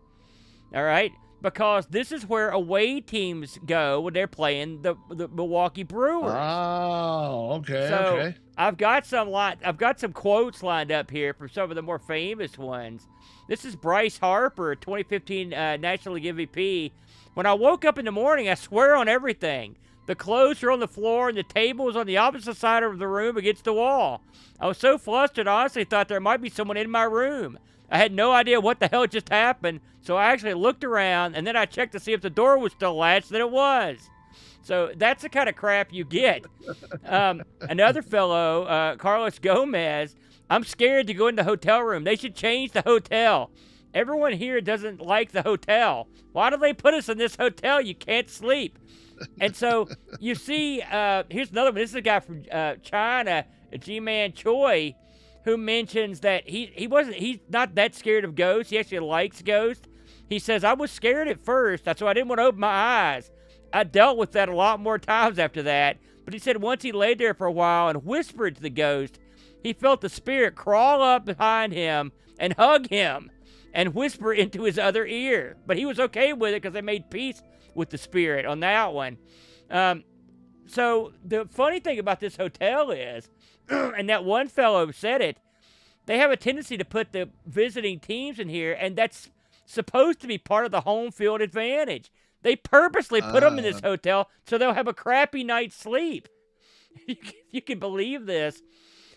All right? Because this is where away teams go when they're playing the Milwaukee Brewers. Oh, okay, so okay. I've got some quotes lined up here from some of the more famous ones. This is Bryce Harper, 2015 National League MVP. When I woke up in the morning, I swear on everything, the clothes were on the floor and the table was on the opposite side of the room against the wall. I was so flustered, I honestly thought there might be someone in my room. I had no idea what the hell just happened, so I actually looked around, and then I checked to see if the door was still latched, and it was. So that's the kind of crap you get. Another fellow, Carlos Gomez, I'm scared to go in the hotel room. They should change the hotel. Everyone here doesn't like the hotel. Why do they put us in this hotel? You can't sleep. And so you see, here's another one. This is a guy from China, G-Man Choi, who mentions that he's not that scared of ghosts. He actually likes ghosts. He says, I was scared at first, so I didn't want to open my eyes. I dealt with that a lot more times after that. But he said once he laid there for a while and whispered to the ghost, he felt the spirit crawl up behind him and hug him and whisper into his other ear. But he was okay with it because they made peace with the spirit on that one. So the funny thing about this hotel is, and that one fellow said it, they have a tendency to put the visiting teams in here, and that's supposed to be part of the home field advantage. They purposely put them in this hotel so they'll have a crappy night's sleep. You can believe this.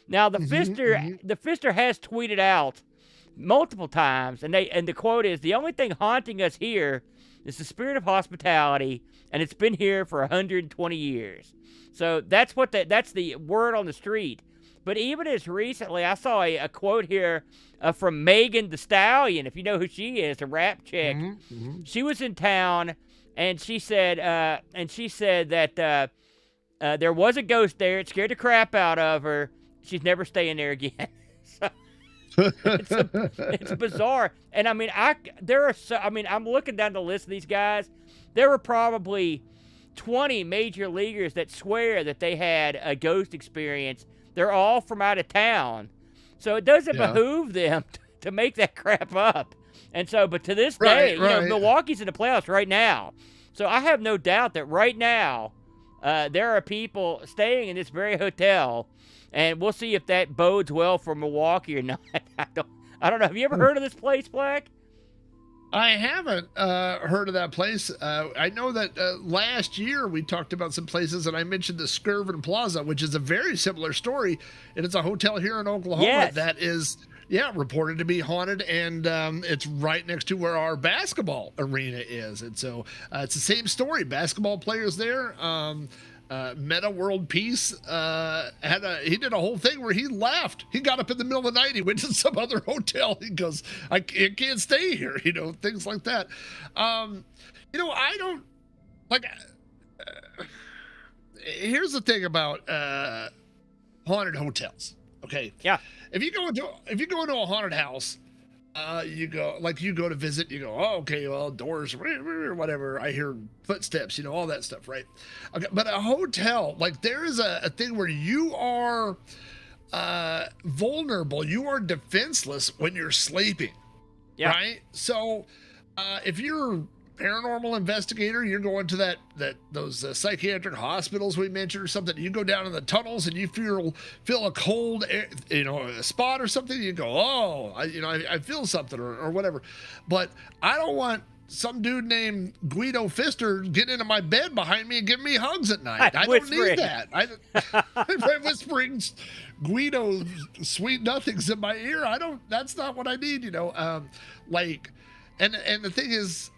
Now, the Pfister has tweeted out multiple times, and the quote is, the only thing haunting us here is the spirit of hospitality, and it's been here for 120 years. So that's the word on the street. But even as recently, I saw a quote here from Megan Thee Stallion, if you know who she is, a rap chick. She was in town, and she said that there was a ghost there. It scared the crap out of her. She's never staying there again. So it's bizarre. And I mean, I'm looking down the list of these guys. There were probably 20 major leaguers that swear that they had a ghost experience. They're all from out of town. So it doesn't behoove them to make that crap up. And so, but to this day, Milwaukee's in the playoffs right now. So I have no doubt that right now, there are people staying in this very hotel, and we'll see if that bodes well for Milwaukee or not. I don't know. Have you ever heard of this place, Flack? I haven't heard of that place. I know that last year we talked about some places, and I mentioned the Skirvin Plaza, which is a very similar story, and it's a hotel here in Oklahoma that is, reported to be haunted, and it's right next to where our basketball arena is, and so it's the same story. Basketball players there. Meta World Peace he did a whole thing where he left. He got up in the middle of the night. He went to some other hotel. He goes, I can't stay here. Things like that. I don't like. Here's the thing about haunted hotels. Okay. Yeah. If you go into a haunted house. You go to visit, you go, oh, okay, well, doors, whatever. I hear footsteps, all that stuff, right? Okay, but a hotel, like there is a thing where you are vulnerable, you are defenseless when you're sleeping, right? So if you're a paranormal investigator, you're going to those psychiatric hospitals we mentioned or something, you go down in the tunnels and you feel a cold, a spot or something, you go, oh, I feel something or whatever. But I don't want some dude named Guido Fister getting into my bed behind me and giving me hugs at night. I don't need that. I'm whispering Guido sweet nothings in my ear. That's not what I need, And the thing is,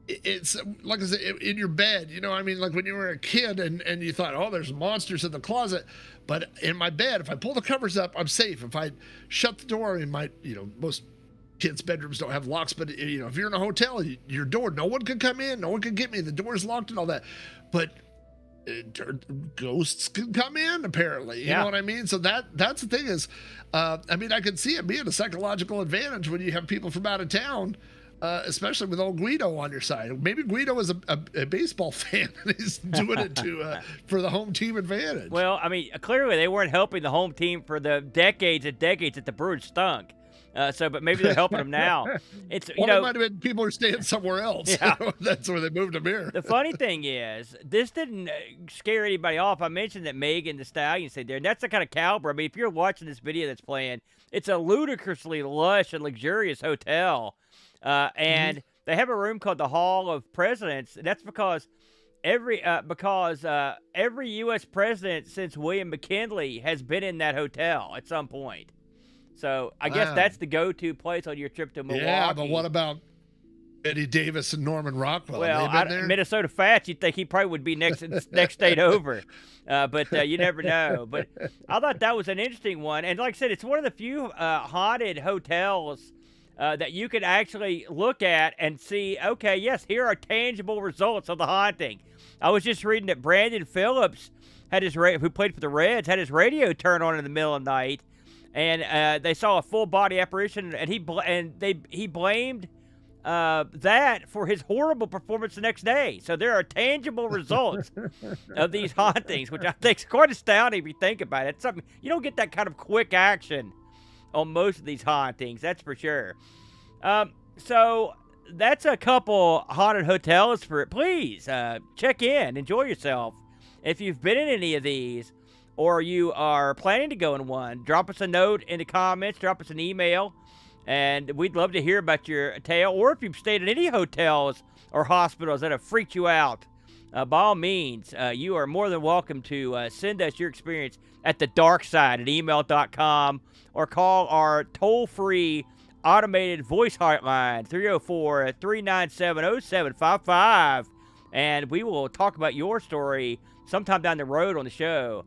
it's like I said, in your bed, like when you were a kid and you thought, oh, there's monsters in the closet. But in my bed, if I pull the covers up, I'm safe. If I shut the door most kids' bedrooms don't have locks, but if you're in a hotel, your door, no one can come in, no one can get me. The door's locked and all that. But ghosts can come in, apparently. You know what I mean? So that's the thing is, I can see it being a psychological advantage when you have people from out of town, especially with old Guido on your side. Maybe Guido is a baseball fan and he's doing it for the home team advantage. Well, clearly they weren't helping the home team for the decades and decades that the Brewers stunk. But maybe they're helping them now. It might have been people are staying somewhere else. Yeah. That's where they moved them here. The funny thing is, this didn't scare anybody off. I mentioned that Megan the Stallion stayed there, and that's the kind of caliber. If you're watching this video that's playing, it's a ludicrously lush and luxurious hotel, and they have a room called the Hall of Presidents. And that's because every U.S. president since William McKinley has been in that hotel at some point. So I guess that's the go-to place on your trip to Milwaukee. Yeah, but what about Eddie Davis and Norman Rockwell? Well, Minnesota Fats, you'd think he probably would be next state over. But you never know. But I thought that was an interesting one. And like I said, it's one of the few haunted hotels that you could actually look at and see, okay, yes, here are tangible results of the haunting. I was just reading that Brandon Phillips, who played for the Reds, had his radio turn on in the middle of the night. And they saw a full-body apparition, and he blamed that for his horrible performance the next day. So there are tangible results of these hauntings, which I think is quite astounding if you think about it. It's something you don't get that kind of quick action on most of these hauntings, that's for sure. So that's a couple haunted hotels for it. Please check in, enjoy yourself. If you've been in any of these, or you are planning to go in one, drop us a note in the comments, drop us an email, and we'd love to hear about your tale. Or if you've stayed in any hotels or hospitals that have freaked you out, by all means, you are more than welcome to send us your experience at thedarkside@email.com or call our toll-free automated voice hotline, 304-397-0755, and we will talk about your story sometime down the road on the show.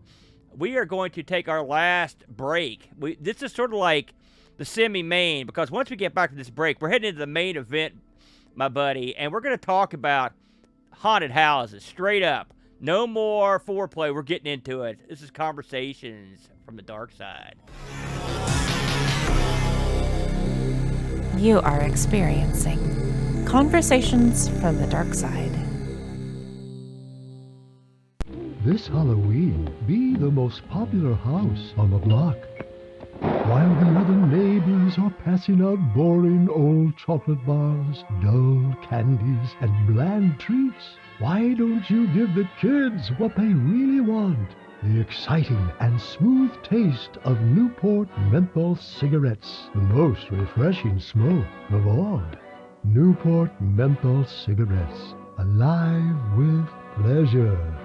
We are going to take our last break. This is sort of like the semi-main, because once we get back to this break, we're heading into the main event, my buddy, and we're going to talk about haunted houses, straight up. No more foreplay. We're getting into it. This is Conversations from the Dark Side. You are experiencing Conversations from the Dark Side. This Halloween, be the most popular house on the block. while the other neighbors are passing out boring old chocolate bars, dull candies, and bland treats, why don't you give the kids what they really want? The exciting and smooth taste of Newport menthol cigarettes, the most refreshing smoke of all. Newport menthol cigarettes, alive with pleasure.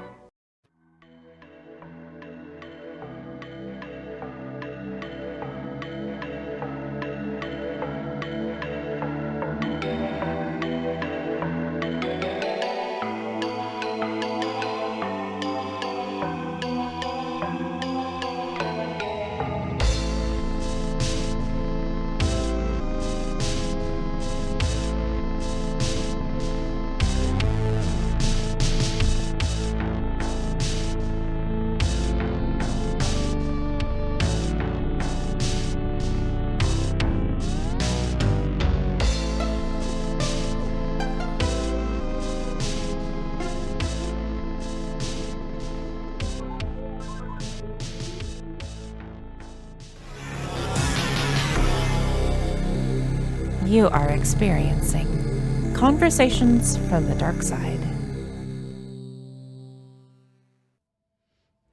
You are experiencing Conversations from the Darkside.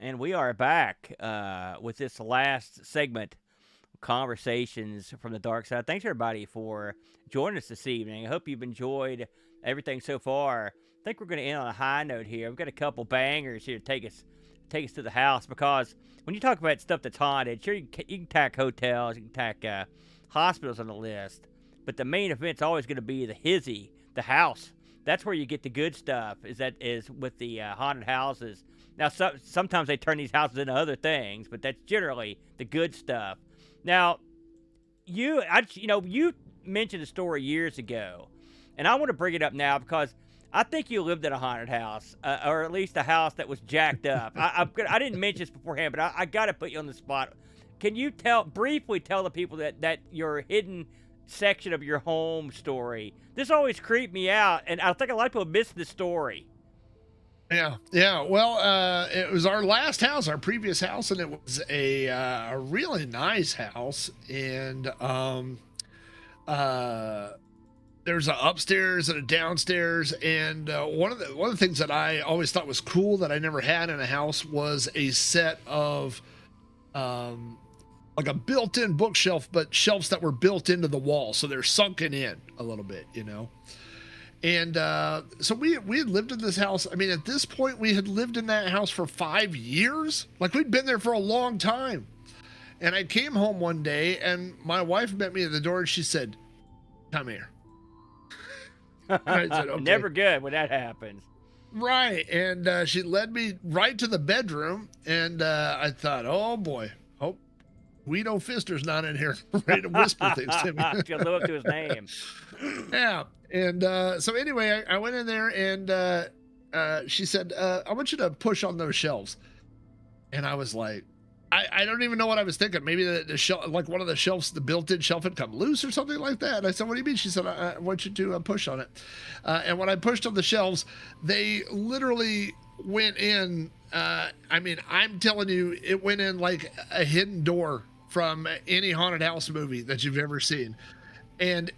And we are back with this last segment, Conversations from the Darkside. Thanks, everybody, for joining us this evening. I hope you've enjoyed everything so far. I think we're going to end on a high note here. We've got a couple bangers here to take us to the house, because when you talk about stuff that's haunted, sure, you can tack hotels, you can tack hospitals on the list, but the main event's always going to be the hizzy, the house. That's where you get the good stuff, is with the haunted houses. Now, sometimes they turn these houses into other things, but that's generally the good stuff. Now, you mentioned a story years ago, and I want to bring it up now because I think you lived in a haunted house, or at least a house that was jacked up. I didn't mention this beforehand, but I got to put you on the spot. Can you briefly tell the people that your hidden section of your home story? This always creeped me out, and I think a lot of people miss this story. Yeah. Well, it was our last house, our previous house, and it was a really nice house. And there's an upstairs and a downstairs. And one of the things that I always thought was cool that I never had in a house was a set of like a built-in bookshelf, but shelves that were built into the wall, so they're sunken in a little bit, And so we had lived in this house. I mean, at this point, we had lived in that house for 5 years. Like, we'd been there for a long time. And I came home one day, and my wife met me at the door, and she said, "Come here." And I said, "Okay." Never good when that happens. Right. And she led me right to the bedroom, and I thought, oh, boy. Hope Guido Fister's not in here ready to whisper things to me. She'll live up to his name. Yeah. And so anyway, I went in there, and she said, "I want you to push on those shelves." And I was like, I don't even know what I was thinking. Maybe the shelf, like one of the shelves, the built-in shelf had come loose or something like that. And I said, "What do you mean?" She said, "I want you to push on it." And when I pushed on the shelves, they literally went in. I mean, I'm telling you, it went in like a hidden door from any haunted house movie that you've ever seen. And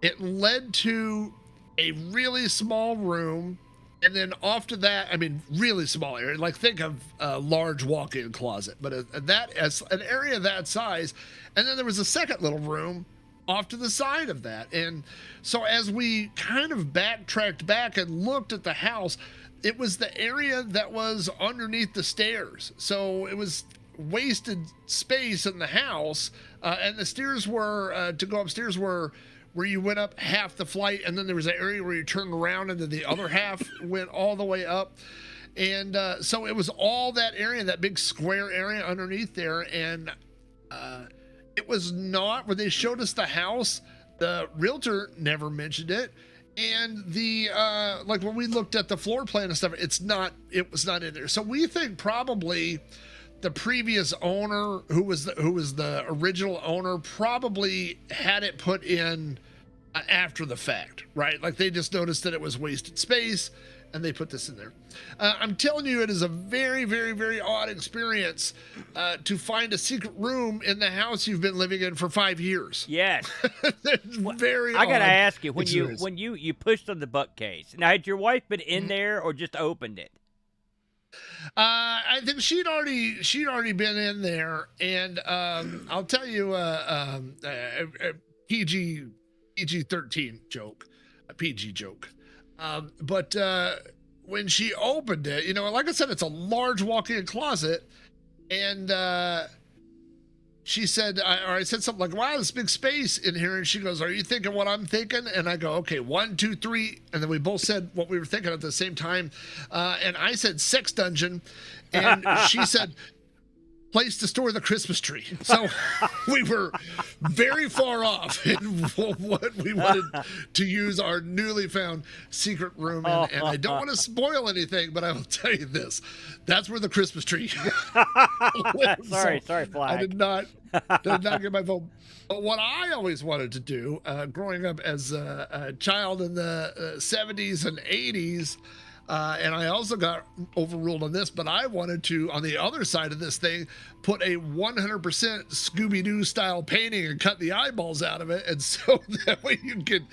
it led to a really small room, and then off to that, I mean, really small area. Like, think of a large walk-in closet, but that as an area that size. And then there was a second little room off to the side of that. And so as we kind of backtracked back and looked at the house, it was the area that was underneath the stairs. So it was wasted space in the house, and the stairs were to go upstairs were where you went up half the flight, and then there was an area where you turned around, and then the other half went all the way up. And so it was all that area, that big square area underneath there. And it was not, when they showed us the house, the realtor never mentioned it. And the like when we looked at the floor plan and stuff, it was not in there. So we think probably the previous owner, who was the original owner, probably had it put in after the fact, right? Like, they just noticed that it was wasted space, and they put this in there. I'm telling you, it is a very, very, very odd experience to find a secret room in the house you've been living in for 5 years. Yes. It's very I gotta odd ask you, experience. when you pushed on the bookcase. Now, had your wife been in there or just opened it? I think she'd already been in there, and I'll tell you PG-13 joke, a PG joke. But when she opened it, you know, like I said, it's a large walk-in closet, and she said, I said something like, "Wow, this big space in here," and she goes, "Are you thinking what I'm thinking?" And I go, "Okay, 1, 2, 3," and then we both said what we were thinking at the same time, and I said sex dungeon, and she said place to store the Christmas tree. So we were very far off in what we wanted to use our newly found secret room in. And I don't want to spoil anything, but I will tell you this. That's where the Christmas tree lives. Sorry, Flack. I did not get my phone. But what I always wanted to do, growing up as a child in the 70s and 80s, and I also got overruled on this, but I wanted to, on the other side of this thing, put a 100% Scooby-Doo style painting and cut the eyeballs out of it. And so that way you could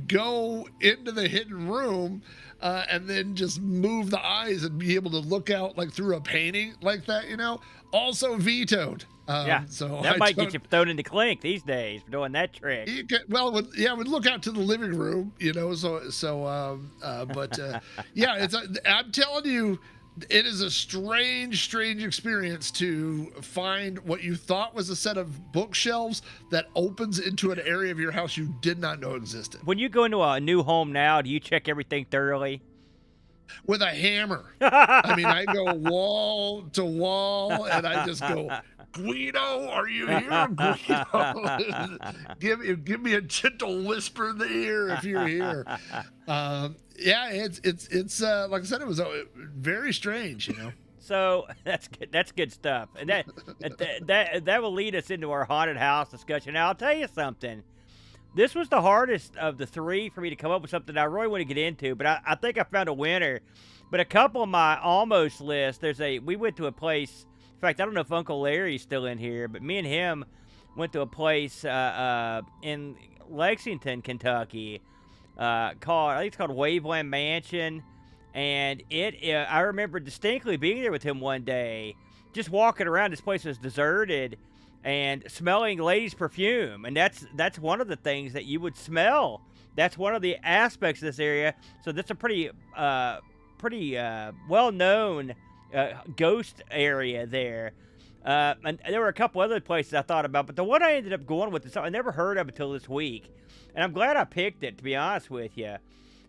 go into the hidden room and then just move the eyes and be able to look out like through a painting like that, you know, also vetoed. Yeah, so that might get you thrown into clink these days for doing that trick. We'd look out to the living room, you know. Yeah, I'm telling you, it is a strange experience to find what you thought was a set of bookshelves that opens into an area of your house you did not know existed. When you go into a new home now, do you check everything thoroughly? With a hammer. I mean, I go wall to wall, and I just go, "Guido, are you here, Guido?" give me a gentle whisper in the ear if you're here. Yeah, it's like I said, it was very strange, you know. So that's good. That's good stuff, and that will lead us into our haunted house discussion. Now, I'll tell you something. This was the hardest of the three for me to come up with something I really want to get into, but I think I found a winner. But a couple of my almost lists, we went to a place. In fact, I don't know if Uncle Larry's still in here, but me and him went to a place in Lexington, Kentucky, I think it's called Waveland Mansion, and I remember distinctly being there with him one day, just walking around. This place was deserted and smelling ladies' perfume, and that's one of the things that you would smell. That's one of the aspects of this area. So that's a pretty well-known ghost area there. And there were a couple other places I thought about, but the one I ended up going with is something I never heard of until this week, and I'm glad I picked it, to be honest with you,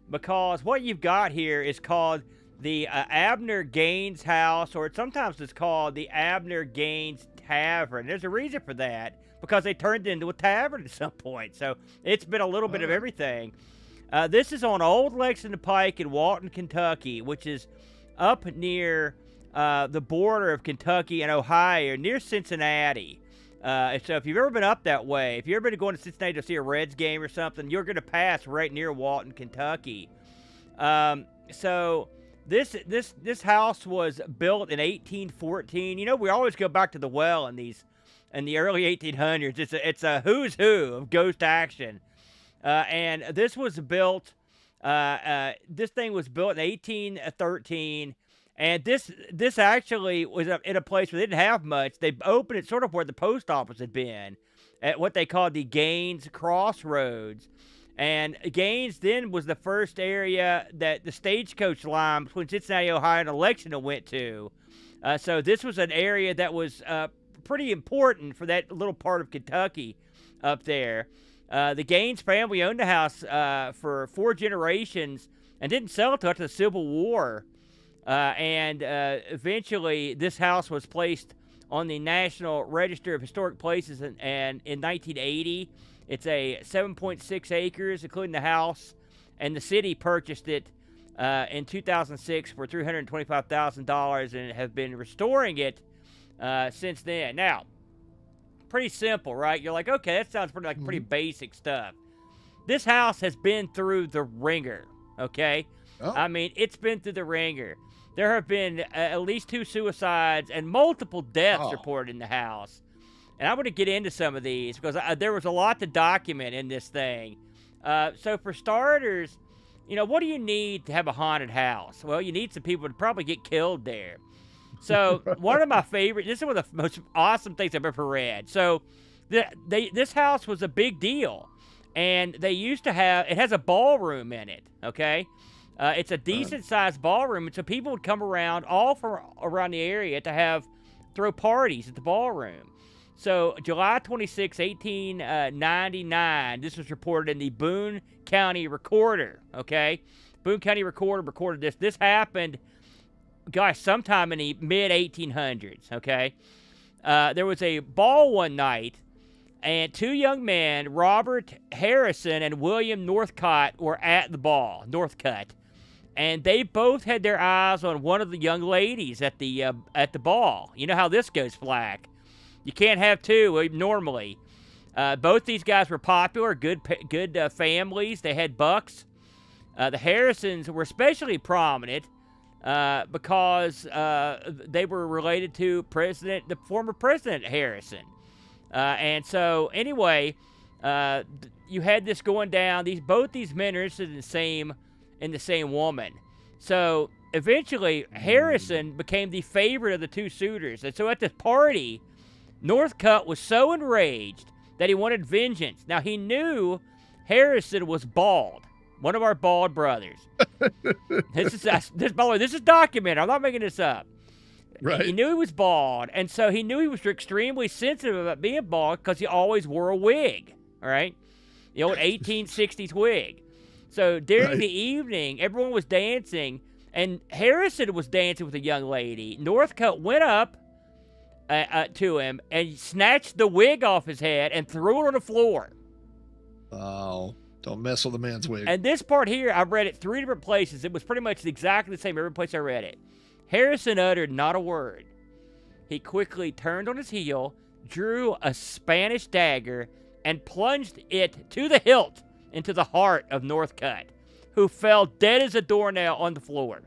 because what you've got here is called the Abner Gaines House, or sometimes it's called the Abner Gaines Tavern. There's a reason for that, because they turned it into a tavern at some point. So it's been a little bit of everything. This is on Old Lexington Pike in Walton, Kentucky, which is up near the border of Kentucky and Ohio, near Cincinnati. So if you've ever been up that way, if you've ever been going to Cincinnati to see a Reds game or something, you're going to pass right near Walton, Kentucky. So this house was built in 1814. You know, we always go back to the well in the early 1800s. It's a who's who of ghost action. And this was built. This thing was built in 1813. And this actually was in a place where they didn't have much. They opened it sort of where the post office had been, at what they called the Gaines Crossroads. And Gaines then was the first area that the stagecoach line between Cincinnati, Ohio, and Lexington went to. So this was an area that was pretty important for that little part of Kentucky up there. The Gaines family owned the house for 4 generations and didn't sell it until after the Civil War. And eventually, this house was placed on the National Register of Historic Places and in 1980. It's a 7.6 acres, including the house, and the city purchased it in 2006 for $325,000 and have been restoring it since then. Now, pretty simple, right? You're like, okay, that sounds pretty basic stuff. This house has been through the ringer, okay? Oh. I mean, it's been through the ringer. There have been at least 2 suicides and multiple deaths reported in the house. And I'm going to get into some of these because there was a lot to document in this thing. So for starters, you know, what do you need to have a haunted house? Well, you need some people to probably get killed there. So one of my favorite, this is one of the most awesome things I've ever read. So this house was a big deal. And they used to have, it has a ballroom in it, okay? It's a decent-sized ballroom, and so people would come around, all from around the area, to throw parties at the ballroom. So, July 26, 1899, this was reported in the Boone County Recorder, okay? Boone County Recorder recorded this. This happened, gosh, sometime in the mid-1800s, okay? There was a ball one night, and 2 young men, Robert Harrison and William Northcott, were at the ball, Northcutt. And they both had their eyes on one of the young ladies at the ball. You know how this goes, Flack. You can't have 2 normally. Both these guys were popular, good families. They had bucks. The Harrisons were especially prominent because they were related to the former President Harrison. And so, anyway, you had this going down. Both these men are interested in the same woman. So, eventually, Harrison became the favorite of the 2 suitors. And so, at this party, Northcutt was so enraged that he wanted vengeance. Now, he knew Harrison was bald. One of our bald brothers. By the way, this is documented. I'm not making this up. Right. He knew he was bald, and so he knew he was extremely sensitive about being bald because he always wore a wig, all right? The old 1860s wig. So during the evening, everyone was dancing, and Harrison was dancing with a young lady. Northcutt went up to him and snatched the wig off his head and threw it on the floor. Oh, don't mess with a man's wig. And this part here, I read it 3 different places. It was pretty much exactly the same every place I read it. Harrison uttered not a word. He quickly turned on his heel, drew a Spanish dagger, and plunged it to the hilt into the heart of Northcutt, who fell dead as a doornail on the floor.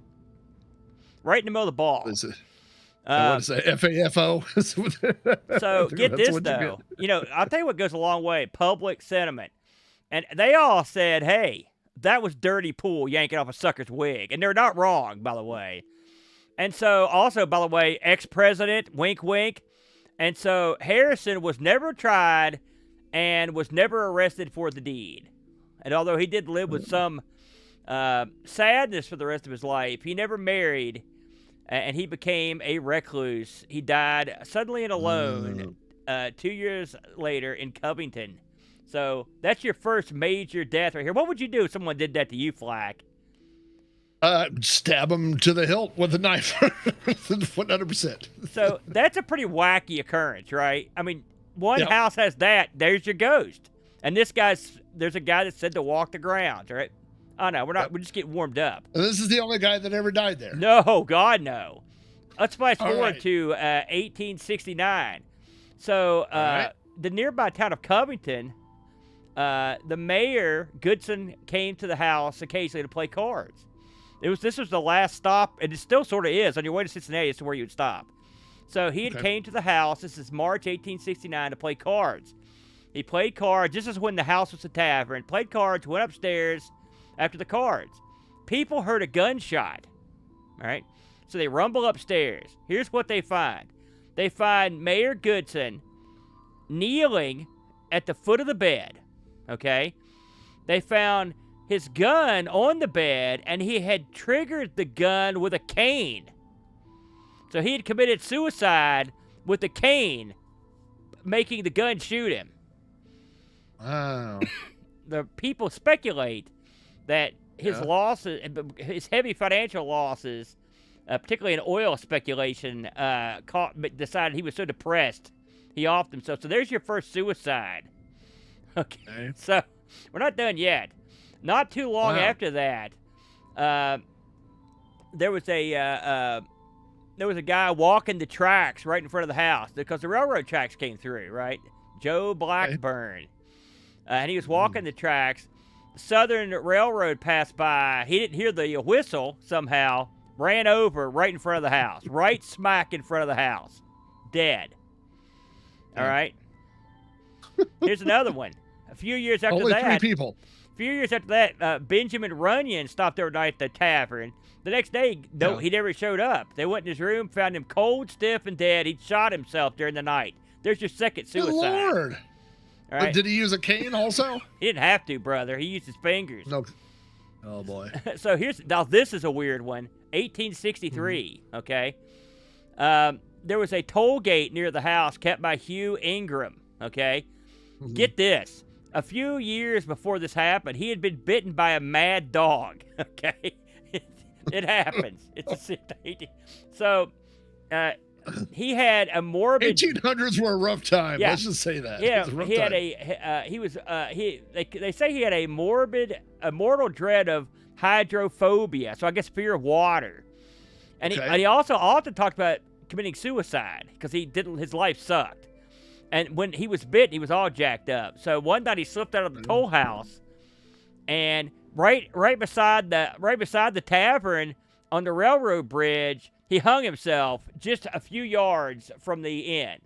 Right in the middle of the ball. Is it? I want to say FAFO. So get this, though. You know, I'll tell you what goes a long way. Public sentiment. And they all said, hey, that was dirty pool yanking off a sucker's wig. And they're not wrong, by the way. And so, also, by the way, ex-president, wink, wink. And so, Harrison was never tried and was never arrested for the deed. And although he did live with some sadness for the rest of his life, he never married, and he became a recluse. He died suddenly and alone 2 years later in Covington. So, that's your first major death right here. What would you do if someone did that to you, Flack? Stab him to the hilt with a knife. 100%. So that's a pretty wacky occurrence, right? I mean, one house has that. There's your ghost. And there's a guy that said to walk the grounds, right? Oh, no, we're just getting warmed up. And this is the only guy that ever died there. No, God, no. Let's fast forward to 1869. So the nearby town of Covington, the mayor, Goodson, came to the house occasionally to play cards. This was the last stop, and it still sort of is. On your way to Cincinnati, it's where you'd stop. So he had came to the house. This is March 1869 to play cards. He played cards. This is when the house was a tavern. Played cards, went upstairs after the cards. People heard a gunshot, all right? So they rumble upstairs. Here's what they find. They find Mayor Goodson kneeling at the foot of the bed, okay? They found his gun on the bed, and he had triggered the gun with a cane. So he had committed suicide with the cane, making the gun shoot him. Wow. The people speculate that his losses, his heavy financial losses, particularly in oil speculation, decided he was so depressed, he offed himself. So there's your first suicide. Okay. So we're not done yet. Not too long after that, there was a guy walking the tracks right in front of the house because the railroad tracks came through, right? Joe Blackburn. And he was walking the tracks, Southern Railroad passed by. He didn't hear the whistle somehow. Ran over right in front of the house. Right smack in front of the house. Dead. All right. Here's another one. A few years after Only that. 3 people. A few years after that, Benjamin Runyon stopped overnight at the tavern. The next day, he never showed up. They went in his room, found him cold, stiff, and dead. He'd shot himself during the night. There's your second suicide. Good Lord. All right. Did he use a cane also? He didn't have to, brother. He used his fingers. No. Oh, boy. So now this is a weird one. 1863, okay? There was a toll gate near the house kept by Hugh Ingram, okay? Get this. A few years before this happened, he had been bitten by a mad dog, okay? It happens. So, he had a morbid... 1800s were a rough time. Yeah. Let's just say that. Yeah, he had they say he had a mortal dread of hydrophobia, so I guess fear of water. And he also often talked about committing suicide because his life sucked. And when he was bitten, he was all jacked up. So one night he slipped out of the toll house, and right beside the tavern on the railroad bridge, he hung himself just a few yards from the inn.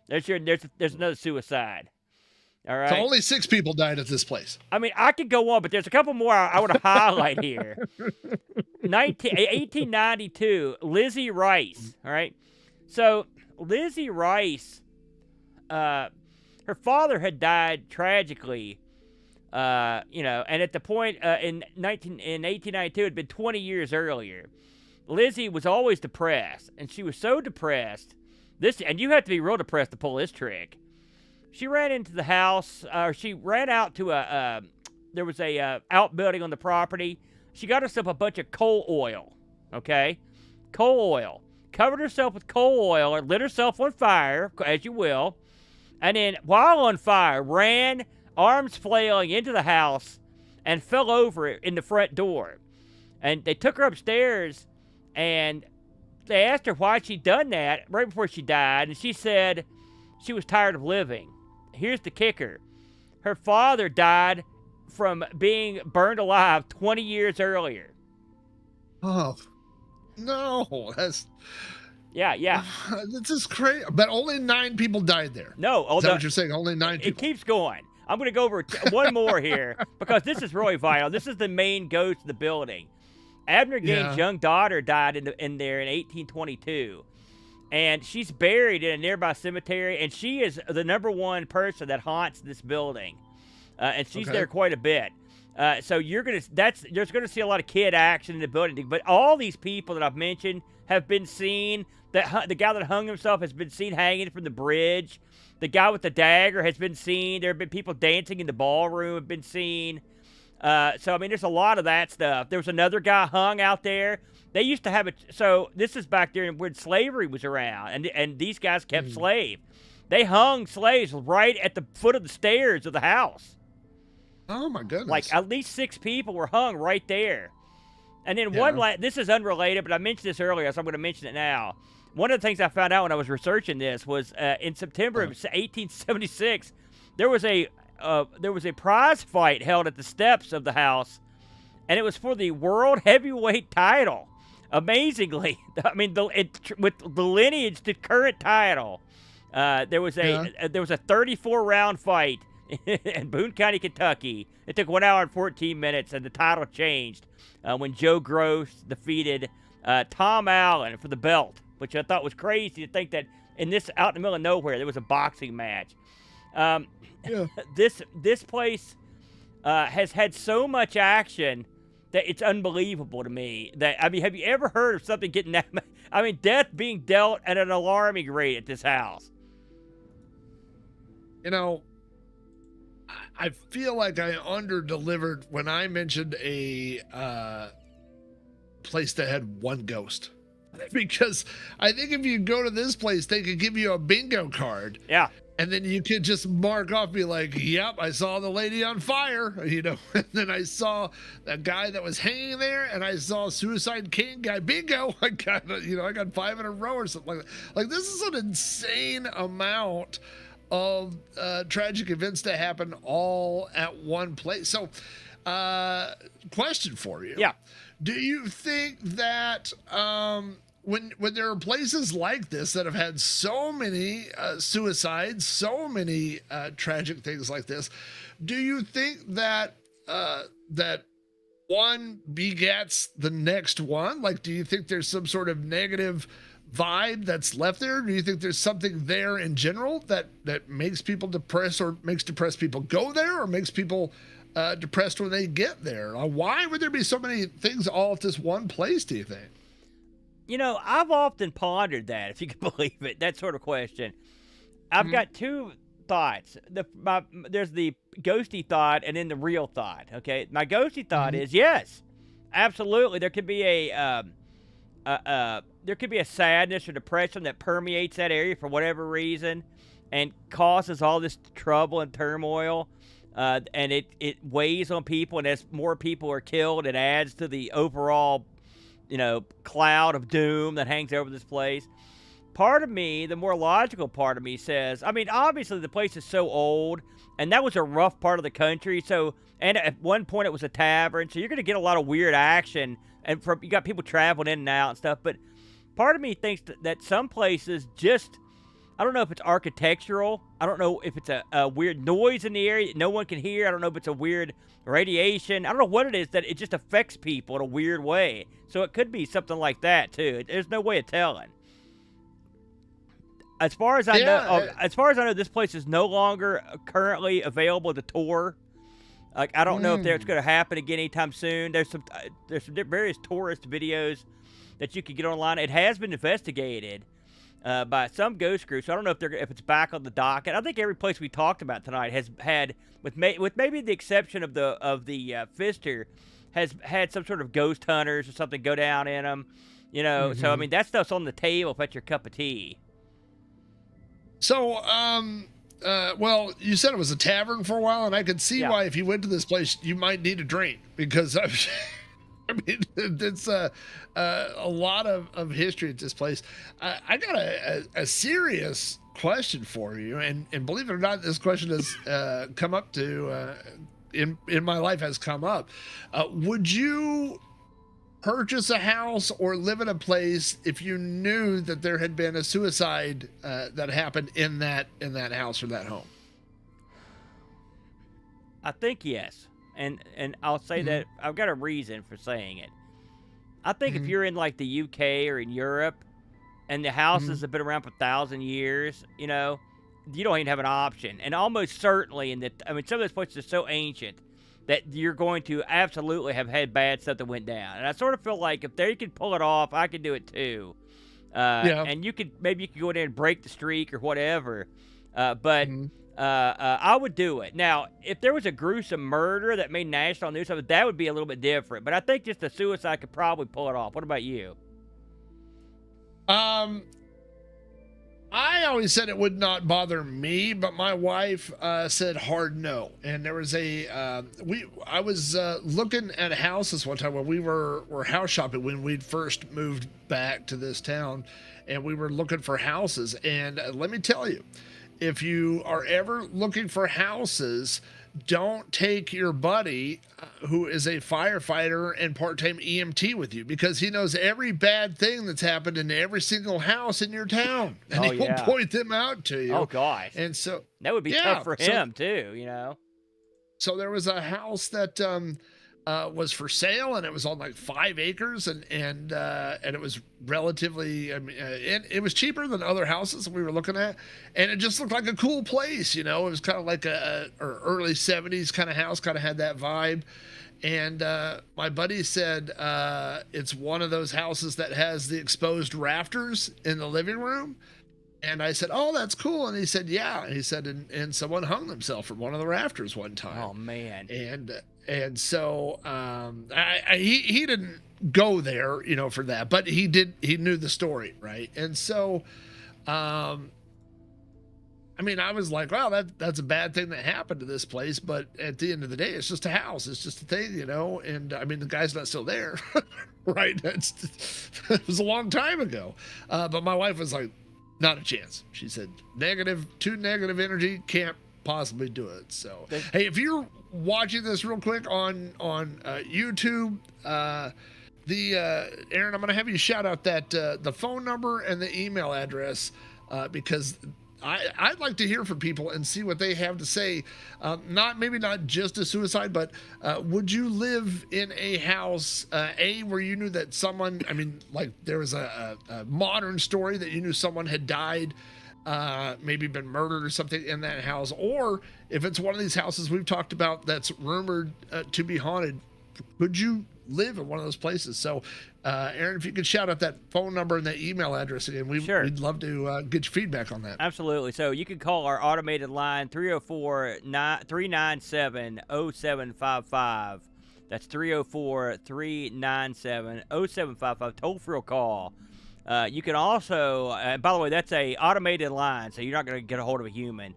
There's another suicide. All right. So only 6 people died at this place. I mean, I could go on, but there's a couple more I want to highlight here. 1892, Lizzie Rice. All right. So Lizzie Rice, her father had died tragically, and at the point in 1892, it had been 20 years earlier. Lizzie was always depressed, and she was so depressed. And you have to be real depressed to pull this trick. She ran into the house, she ran out to there was a outbuilding on the property. She got herself a bunch of coal oil, okay? Coal oil. Covered herself with coal oil and lit herself on fire, as you will. And then, while on fire, ran, arms flailing, into the house and fell over in the front door. And they took her upstairs, and they asked her why she'd done that right before she died, and she said she was tired of living. Here's the kicker. Her father died from being burned alive 20 years earlier. Oh, no. That's... Yeah. This is crazy. But only 9 people died there. No. Is that what you're saying? Only 9 people? It keeps going. I'm going to go over one more here because this is really vital. This is the main ghost of the building. Abner Gaines' young daughter died in there in 1822. And she's buried in a nearby cemetery, and she is the #1 person that haunts this building. And she's there quite a bit. So you're gonna see a lot of kid action in the building. But all these people that I've mentioned have been seen. The guy that hung himself has been seen hanging from the bridge. The guy with the dagger has been seen. There have been people dancing in the ballroom have been seen. So I mean, there's a lot of that stuff. There was another guy hung out there. They used to have it. So this is back there when slavery was around, and these guys kept slaves. They hung slaves right at the foot of the stairs of the house. Oh my goodness! Like at least 6 people were hung right there. And then this is unrelated, but I mentioned this earlier, so I'm going to mention it now. One of the things I found out when I was researching this was in September of 1876, there was a prize fight held at the steps of the house, and it was for the world heavyweight title. Amazingly, I mean, with the lineage to current title, there was a 34-round fight in Boone County, Kentucky. It took 1 hour and 14 minutes, and the title changed when Joe Gross defeated Tom Allen for the belt, which I thought was crazy to think that out in the middle of nowhere there was a boxing match. This place has had so much action that it's unbelievable to me. Have you ever heard of something getting that? I mean, death being dealt at an alarming rate at this house. You know, I feel like I under-delivered when I mentioned a place that had 1 ghost. Because I think if you go to this place, they could give you a bingo card. Yeah. And then you could just mark off, be like, yep, I saw the lady on fire, and then I saw that guy that was hanging there, and I saw Suicide King guy, bingo, I got 5 in a row or something like that. Like, this is an insane amount of tragic events to happen all at one place. So Question for you. Yeah. Do you think that when there are places like this that have had so many suicides, so many tragic things like this, do you think that that one begets the next one? Like, do you think there's some sort of negative vibe that's left there? Do you think there's something there in general that makes people depressed, or makes depressed people go there, or makes people depressed when they get there? Why would there be so many things all at this one place, do you think? You know, I've often pondered that, if you can believe it, that sort of question. I've got two thoughts. There's the ghosty thought and then the real thought, okay? My ghosty thought is, yes, absolutely, there could be a sadness or depression that permeates that area for whatever reason and causes all this trouble and turmoil. And it weighs on people, and as more people are killed, it adds to the overall, cloud of doom that hangs over this place. Part of me, the more logical part of me says, I mean, obviously the place is so old, and that was a rough part of the country, and at one point it was a tavern, so you're going to get a lot of weird action, and you got people traveling in and out and stuff, but part of me thinks that some places just, I don't know if it's architectural. I don't know if it's a weird noise in the area that no one can hear. I don't know if it's a weird radiation. I don't know what it is, that it just affects people in a weird way. So it could be something like that too. There's no way of telling. As far as I know, this place is no longer currently available to tour. Like, I don't know if it's going to happen again anytime soon. There's some various tourist videos that you can get online. It has been investigated by some ghost groups. So I don't know if it's back on the docket. I think every place we talked about tonight has had, with maybe the exception of the Fister, has had some sort of ghost hunters or something go down in them. So I mean, that stuff's on the table if that's your cup of tea. So, well, you said it was a tavern for a while, and I could see why, if you went to this place, you might need a drink, because I mean, it's a lot of history at this place. I got a serious question for you, and believe it or not, this question has come up in my life has come up. Would you purchase a house or live in a place if you knew that there had been a suicide that happened in that house or that home? I think yes. And I'll say that I've got a reason for saying it. I think if you're in like the UK or in Europe and the houses have been around for 1,000 years, you don't even have an option. And almost certainly some of those places are so ancient that you're going to absolutely have had bad stuff that went down. And I sort of feel like if they could pull it off, I could do it too. And maybe you could go in there and break the streak or whatever. But I would do it. Now, if there was a gruesome murder that made national news, that would be a little bit different. But I think just a suicide could probably pull it off. What about you? I always said it would not bother me, but my wife said hard no. And there was I was looking at houses one time when we were house shopping when we'd first moved back to this town, and we were looking for houses. And let me tell you, if you are ever looking for houses, don't take your buddy who is a firefighter and part-time EMT with you, because he knows every bad thing that's happened in every single house in your town, and he will point them out to you. Oh gosh. And so that would be tough for him too, So there was a house that was for sale, and it was on like 5 acres, and it was relatively, it was cheaper than other houses we were looking at, and it just looked like a cool place. It was kind of like a early 70s kind of house, kind of had that vibe. And my buddy said it's one of those houses that has the exposed rafters in the living room. And I said, "Oh, that's cool." And he said, "Yeah." And he said, and someone hung themselves from one of the rafters one time. Oh man. And so he didn't go there, for that, but he knew the story, right? And so, I was like, "Well, that's a bad thing that happened to this place," but at the end of the day, it's just a house, it's just a thing, And the guy's not still there, right? It was a long time ago, but my wife was like, "Not a chance." She said, too negative energy, can't possibly do it. So, hey, if you're watching this real quick on YouTube, Aaron, I'm going to have you shout out that the phone number and the email address because I'd like to hear from people and see what they have to say. Maybe not just a suicide, but would you live in a house, where you knew that someone, like there was a modern story that you knew someone had died, maybe been murdered or something in that house, or if it's one of these houses we've talked about that's rumored to be haunted, could you live in one of those places? So Aaron, if you could shout out that phone number and that email address again, we'd love to get your feedback on that. Absolutely. So you can call our automated line 304-397-0755. That's 304-397-0755. Toll-free call. You can also, by the way, that's a automated line, so you're not going to get a hold of a human.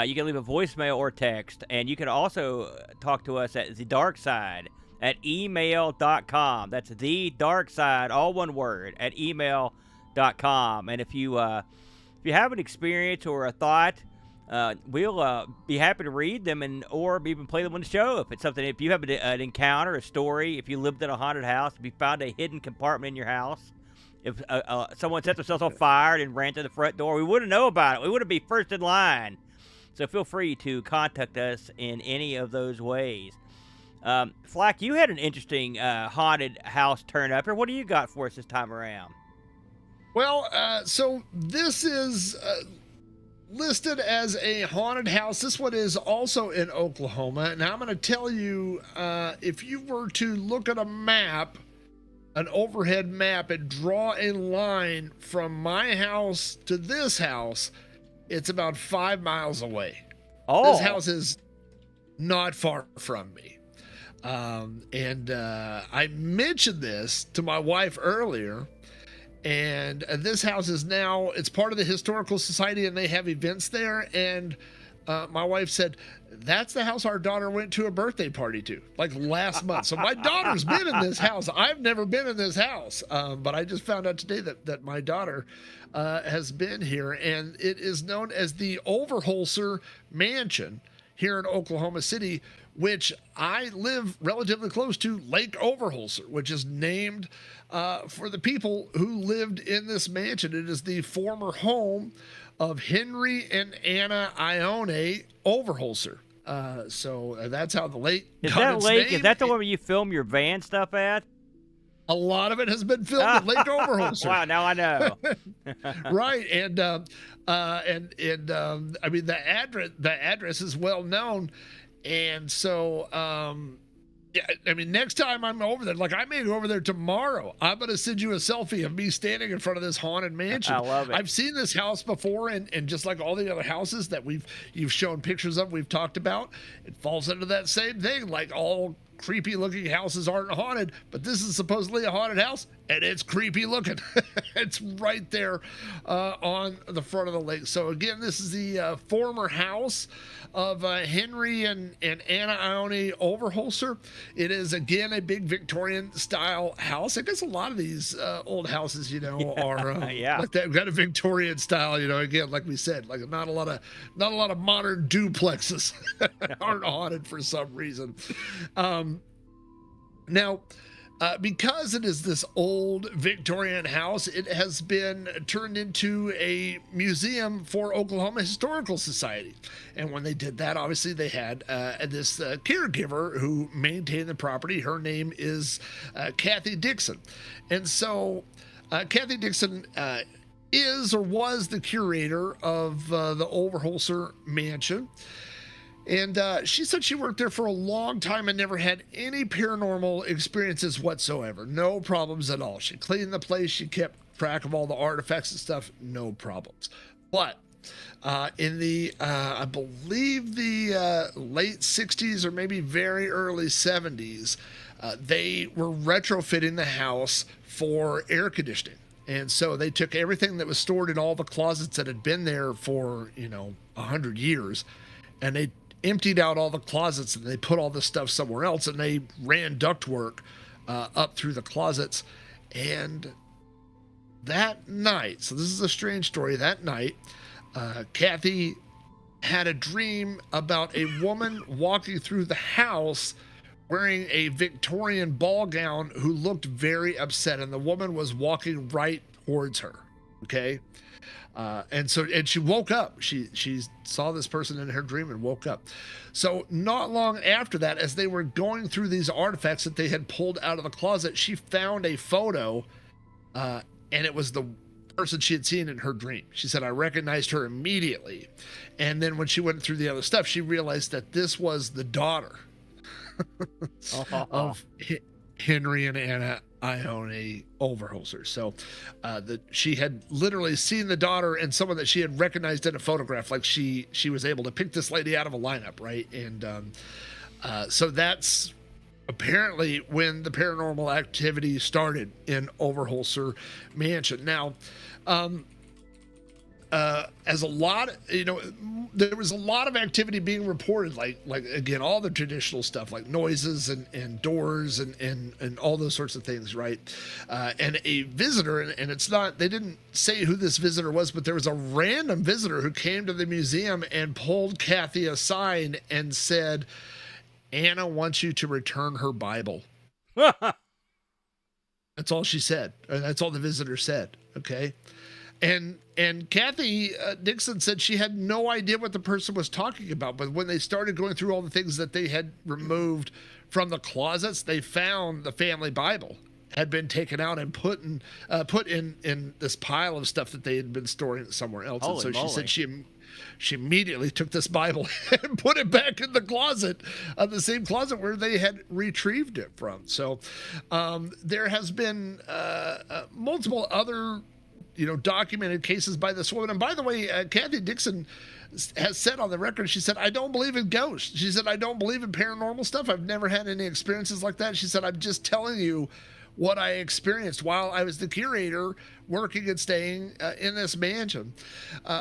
You can leave a voicemail or text, and you can also talk to us at The Dark Side at email.com. That's The Dark Side, all one word, at email.com. And if you have an experience or a thought, we'll be happy to read them or even play them on the show. If it's something, if you have an encounter, a story, if you lived in a haunted house, if you found a hidden compartment in your house, if someone set themselves on fire and ran to the front door, we wouldn't know about it. We wouldn't be first in line. So feel free to contact us in any of those ways. Flack, you had an interesting haunted house turn up here. What do you got for us this time around? Well, so this is listed as a haunted house. This one is also in Oklahoma. And I'm going to tell you, if you were to look at a map, an overhead map, and draw a line from my house to this house, it's about 5 miles away. Oh. This house is not far from me. I mentioned this to my wife earlier, and this house is now, it's part of the Historical Society, and they have events there. And my wife said, that's the house our daughter went to a birthday party to, like last month. So my daughter's been in this house. I've never been in this house, but I just found out today that my daughter has been here, and it is known as the Overholser Mansion here in Oklahoma City, which I live relatively close to Lake Overholser, which is named for the people who lived in this mansion. It is the former home of Henry and Anna Ione Overholser. So that's how the lake got its name. Is that the one where you film your van stuff at? A lot of it has been filmed at Lake Overholser. Wow, now I know. Right, and I mean the address is well known. And so, yeah, I mean, next time I'm over there, like I may go over there tomorrow, I'm going to send you a selfie of me standing in front of this haunted mansion. I love it. I've seen this house before, and just like all the other houses that you've shown pictures of, we've talked about, it falls into that same thing. Like all creepy looking houses aren't haunted, but this is supposedly a haunted house, and it's creepy looking. It's right there on the front of the lake. So again, this is the former house of Henry and Anna Ione Overholser. It is again a big Victorian style house. I guess a lot of these old houses, you know, are like that. Got a Victorian style, you know. Again, like we said, like not a lot of modern duplexes aren't haunted for some reason. Now, because it is this old Victorian house, it has been turned into a museum for Oklahoma Historical Society. And when they did that, obviously they had this caregiver who maintained the property. Her name is Kathy Dixon. And so Kathy Dixon is or was the curator of the Overholser Mansion. And she said she worked there for a long time and never had any paranormal experiences whatsoever. No problems at all. She cleaned the place. She kept track of all the artifacts and stuff. No problems. But in the, I believe the late 60s or maybe very early 70s, they were retrofitting the house for air conditioning. And so they took everything that was stored in all the closets that had been there for, 100 years, and they emptied out all the closets and they put all this stuff somewhere else, and they ran ductwork up through the closets. And that night, so this is a strange story, that night, Kathy had a dream about a woman walking through the house wearing a Victorian ball gown who looked very upset, and the woman was walking right towards her. Okay. And she woke up. She saw this person in her dream and woke up. So not long after that, as they were going through these artifacts that they had pulled out of the closet, she found a photo, and it was the person she had seen in her dream. She said, I recognized her immediately. And then when she went through the other stuff, she realized that this was the daughter of Henry and Anna Ione Overholser. So she had literally seen the daughter and someone that she had recognized in a photograph. Like she was able to pick this lady out of a lineup, right? And so that's apparently when the paranormal activity started in Overholser Mansion. Now, as a lot, there was a lot of activity being reported, like again, all the traditional stuff, like noises and doors and all those sorts of things, right? And a visitor, and it's not, they didn't say who this visitor was, but there was a random visitor who came to the museum and pulled Kathy aside and said, Anna wants you to return her Bible. That's all she said. That's all the visitor said. Okay. And Kathy Dixon said she had no idea what the person was talking about, but when they started going through all the things that they had removed from the closets, they found the family Bible had been taken out and put in this pile of stuff that they had been storing somewhere else. Holy and so moly. she said she immediately took this Bible and put it back in the closet, the same closet where they had retrieved it from. So there has been multiple other documented cases by this woman. And by the way, Kathy Dixon has said on the record, she said, I don't believe in ghosts. She said, I don't believe in paranormal stuff. I've never had any experiences like that. She said, I'm just telling you what I experienced while I was the curator working and staying in this mansion.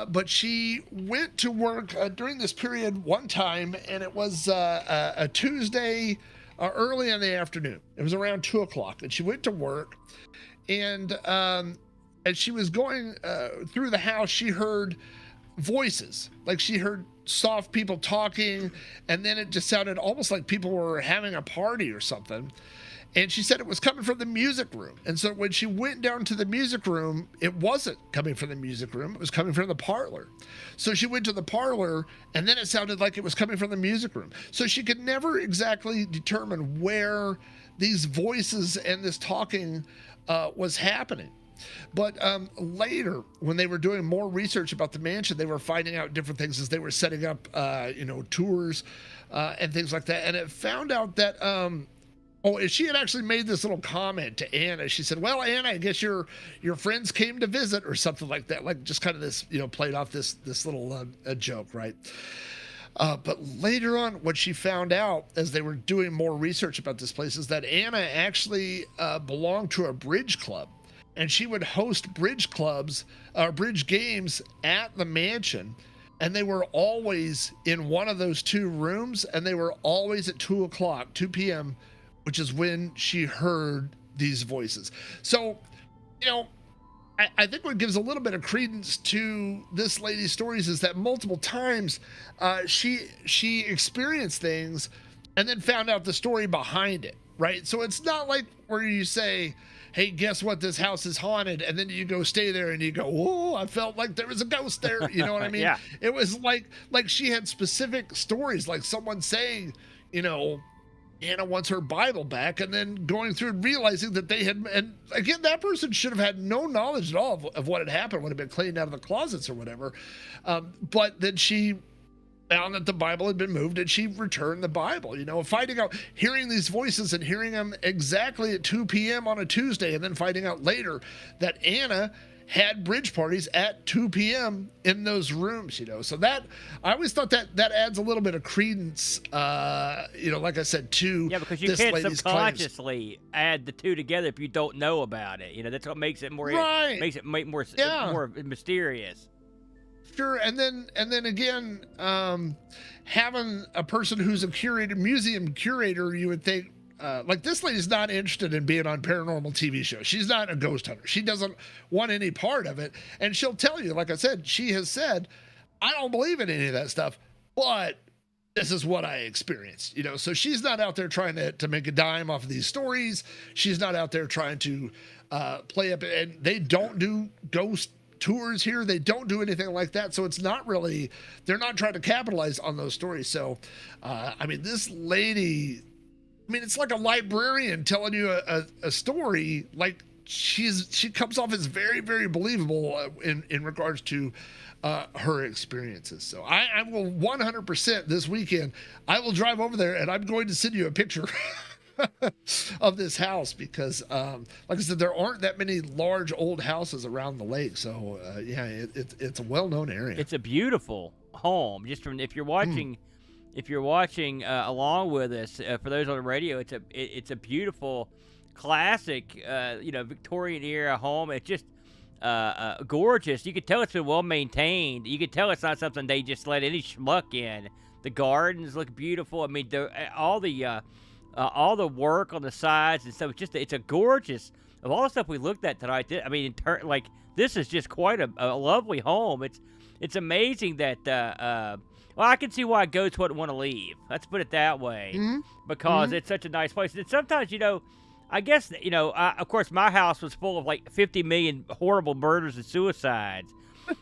But she went to work during this period one time, and it was a Tuesday early in the afternoon. It was around 2:00, and she went to work, and as she was going through the house, she heard voices. Like she heard soft people talking, and then it just sounded almost like people were having a party or something. And she said it was coming from the music room. And so when she went down to the music room, it wasn't coming from the music room. It was coming from the parlor. So she went to the parlor, and then it sounded like it was coming from the music room. So she could never exactly determine where these voices and this talking was happening. But later, when they were doing more research about the mansion, they were finding out different things as they were setting up, tours and things like that. And it found out that, she had actually made this little comment to Anna. She said, well, Anna, I guess your friends came to visit or something like that. Like just kind of this, played off this little joke, right? But later on, what she found out as they were doing more research about this place is that Anna actually belonged to a bridge club. And she would host bridge clubs, bridge games at the mansion. And they were always in one of those two rooms. And they were always at 2 p.m., which is when she heard these voices. So, I think what gives a little bit of credence to this lady's stories is that multiple times she experienced things and then found out the story behind it, right? So it's not like where you say, hey, guess what? This house is haunted. And then you go stay there and you go, oh, I felt like there was a ghost there. You know what I mean? Yeah. It was like she had specific stories, like someone saying, Anna wants her Bible back, and then going through and realizing that they had, and again, that person should have had no knowledge at all of what had happened, would have been cleaned out of the closets or whatever. But then she found that the Bible had been moved and she returned the Bible, finding out, hearing these voices and hearing them exactly at 2 p.m. on a Tuesday, and then finding out later that Anna had bridge parties at 2 p.m. in those rooms, So that, I always thought that adds a little bit of credence, like I said, to because you this can't lady's subconsciously add the two together if you don't know about it. That's what makes it more more mysterious. Sure, and then again, having a person who's a museum curator, you would think, like this lady's not interested in being on paranormal TV shows. She's not a ghost hunter. She doesn't want any part of it. And she'll tell you, like I said, she has said, I don't believe in any of that stuff, but this is what I experienced, so she's not out there trying to make a dime off of these stories. She's not out there trying to play up, and they don't do ghost tours here. They don't do anything like that. So it's not really, they're not trying to capitalize on those stories. So, this lady, it's like a librarian telling you a story. Like she comes off as very, very believable in regards to her experiences. So I will 100% this weekend, I will drive over there and I'm going to send you a picture of this house because, like I said, there aren't that many large old houses around the lake. So it's a well-known area. It's a beautiful home. Just from if you're watching along with us, for those on the radio, it's a beautiful, classic, Victorian era home. It's just gorgeous. You could tell it's been well maintained. You could tell it's not something they just let any schmuck in. The gardens look beautiful. All the work on the sides and stuff. It's a gorgeous. Of all the stuff we looked at tonight, this is just quite a lovely home. It's amazing that. I can see why ghosts wouldn't want to leave. Let's put it that way, because it's such a nice place. And sometimes, I guess, of course, my house was full of like 50 million horrible murders and suicides.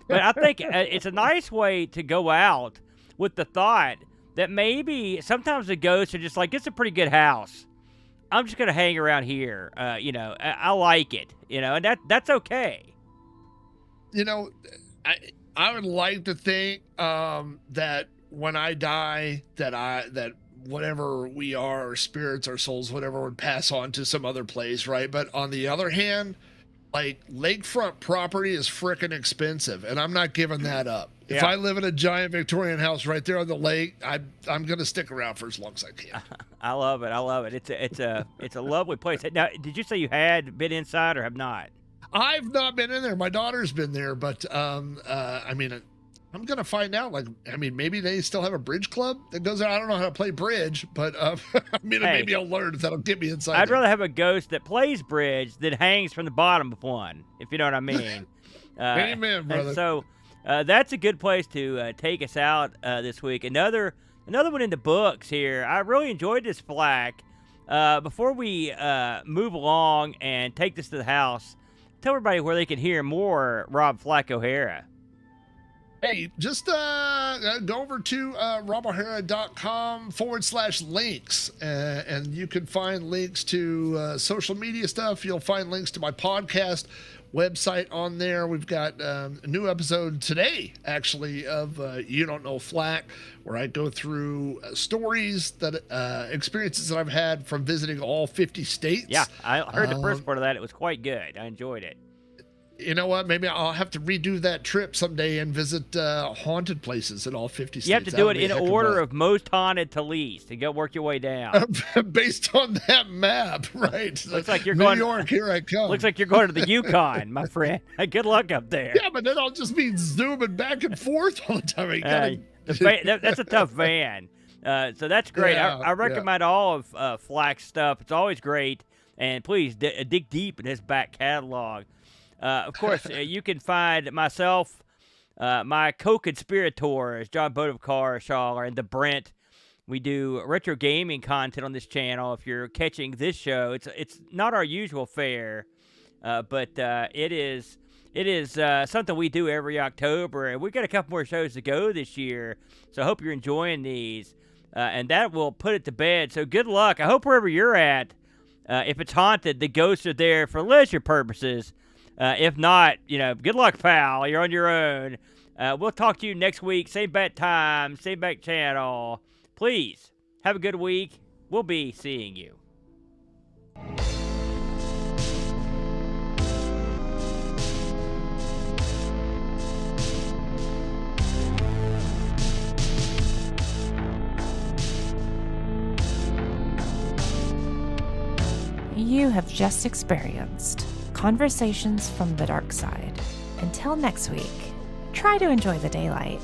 But I think it's a nice way to go out with the thought that maybe sometimes the ghosts are just like, it's a pretty good house. I'm just going to hang around here. I like it, and that's okay. I would like to think that when I die, that whatever we are, our spirits, our souls, whatever, would pass on to some other place, right? But on the other hand, like, lakefront property is frickin' expensive, and I'm not giving that up. Yeah. If I live in a giant Victorian house right there on the lake, I'm gonna stick around for as long as I can. I love it. It's a lovely place. Now, did you say you had been inside or have not? I've not been in there. My daughter's been there, but I'm gonna find out. Maybe they still have a bridge club that goes out. I don't know how to play bridge, but maybe I'll learn if that'll get me inside. I'd rather have a ghost that plays bridge than hangs from the bottom of one, if you know what I mean. Amen, brother. And so that's a good place to take us out this week. Another one in the books here. I really enjoyed this, Flack. Before we move along and take this to the house, tell everybody where they can hear more Rob Flack O'Hara. Hey, just go over to robohara.com/links, and you can find links to social media stuff. You'll find links to my podcast website on there. We've got a new episode today, actually, of You Don't Know Flack, where I go through stories, experiences that I've had from visiting all 50 states. Yeah, I heard the first part of that. It was quite good. I enjoyed it. You know what? Maybe I'll have to redo that trip someday and visit haunted places in all 50 states. You have to do it in order of most haunted to least, and go work your way down. Based on that map, right? Looks like you're New going. New York, here I come. Looks like you're going to the Yukon, my friend. Good luck up there. Yeah, but then I'll just be zooming back and forth all the time. That's a tough van. So that's great. Yeah, I recommend all of Flack's stuff. It's always great. And please dig deep in his back catalog. Of course, you can find myself, my co-conspirators, John Bodovkar and the Brent. We do retro gaming content on this channel. If you're catching this show, it's not our usual fare, but it is something we do every October, and we've got a couple more shows to go this year. So I hope you're enjoying these, and that will put it to bed. So good luck. I hope wherever you're at, if it's haunted, the ghosts are there for leisure purposes. If not, good luck, pal. You're on your own. We'll talk to you next week. Same bat time, same bat channel. Please, have a good week. We'll be seeing you. You have just experienced Conversations from the Darkside. Until next week, try to enjoy the daylight.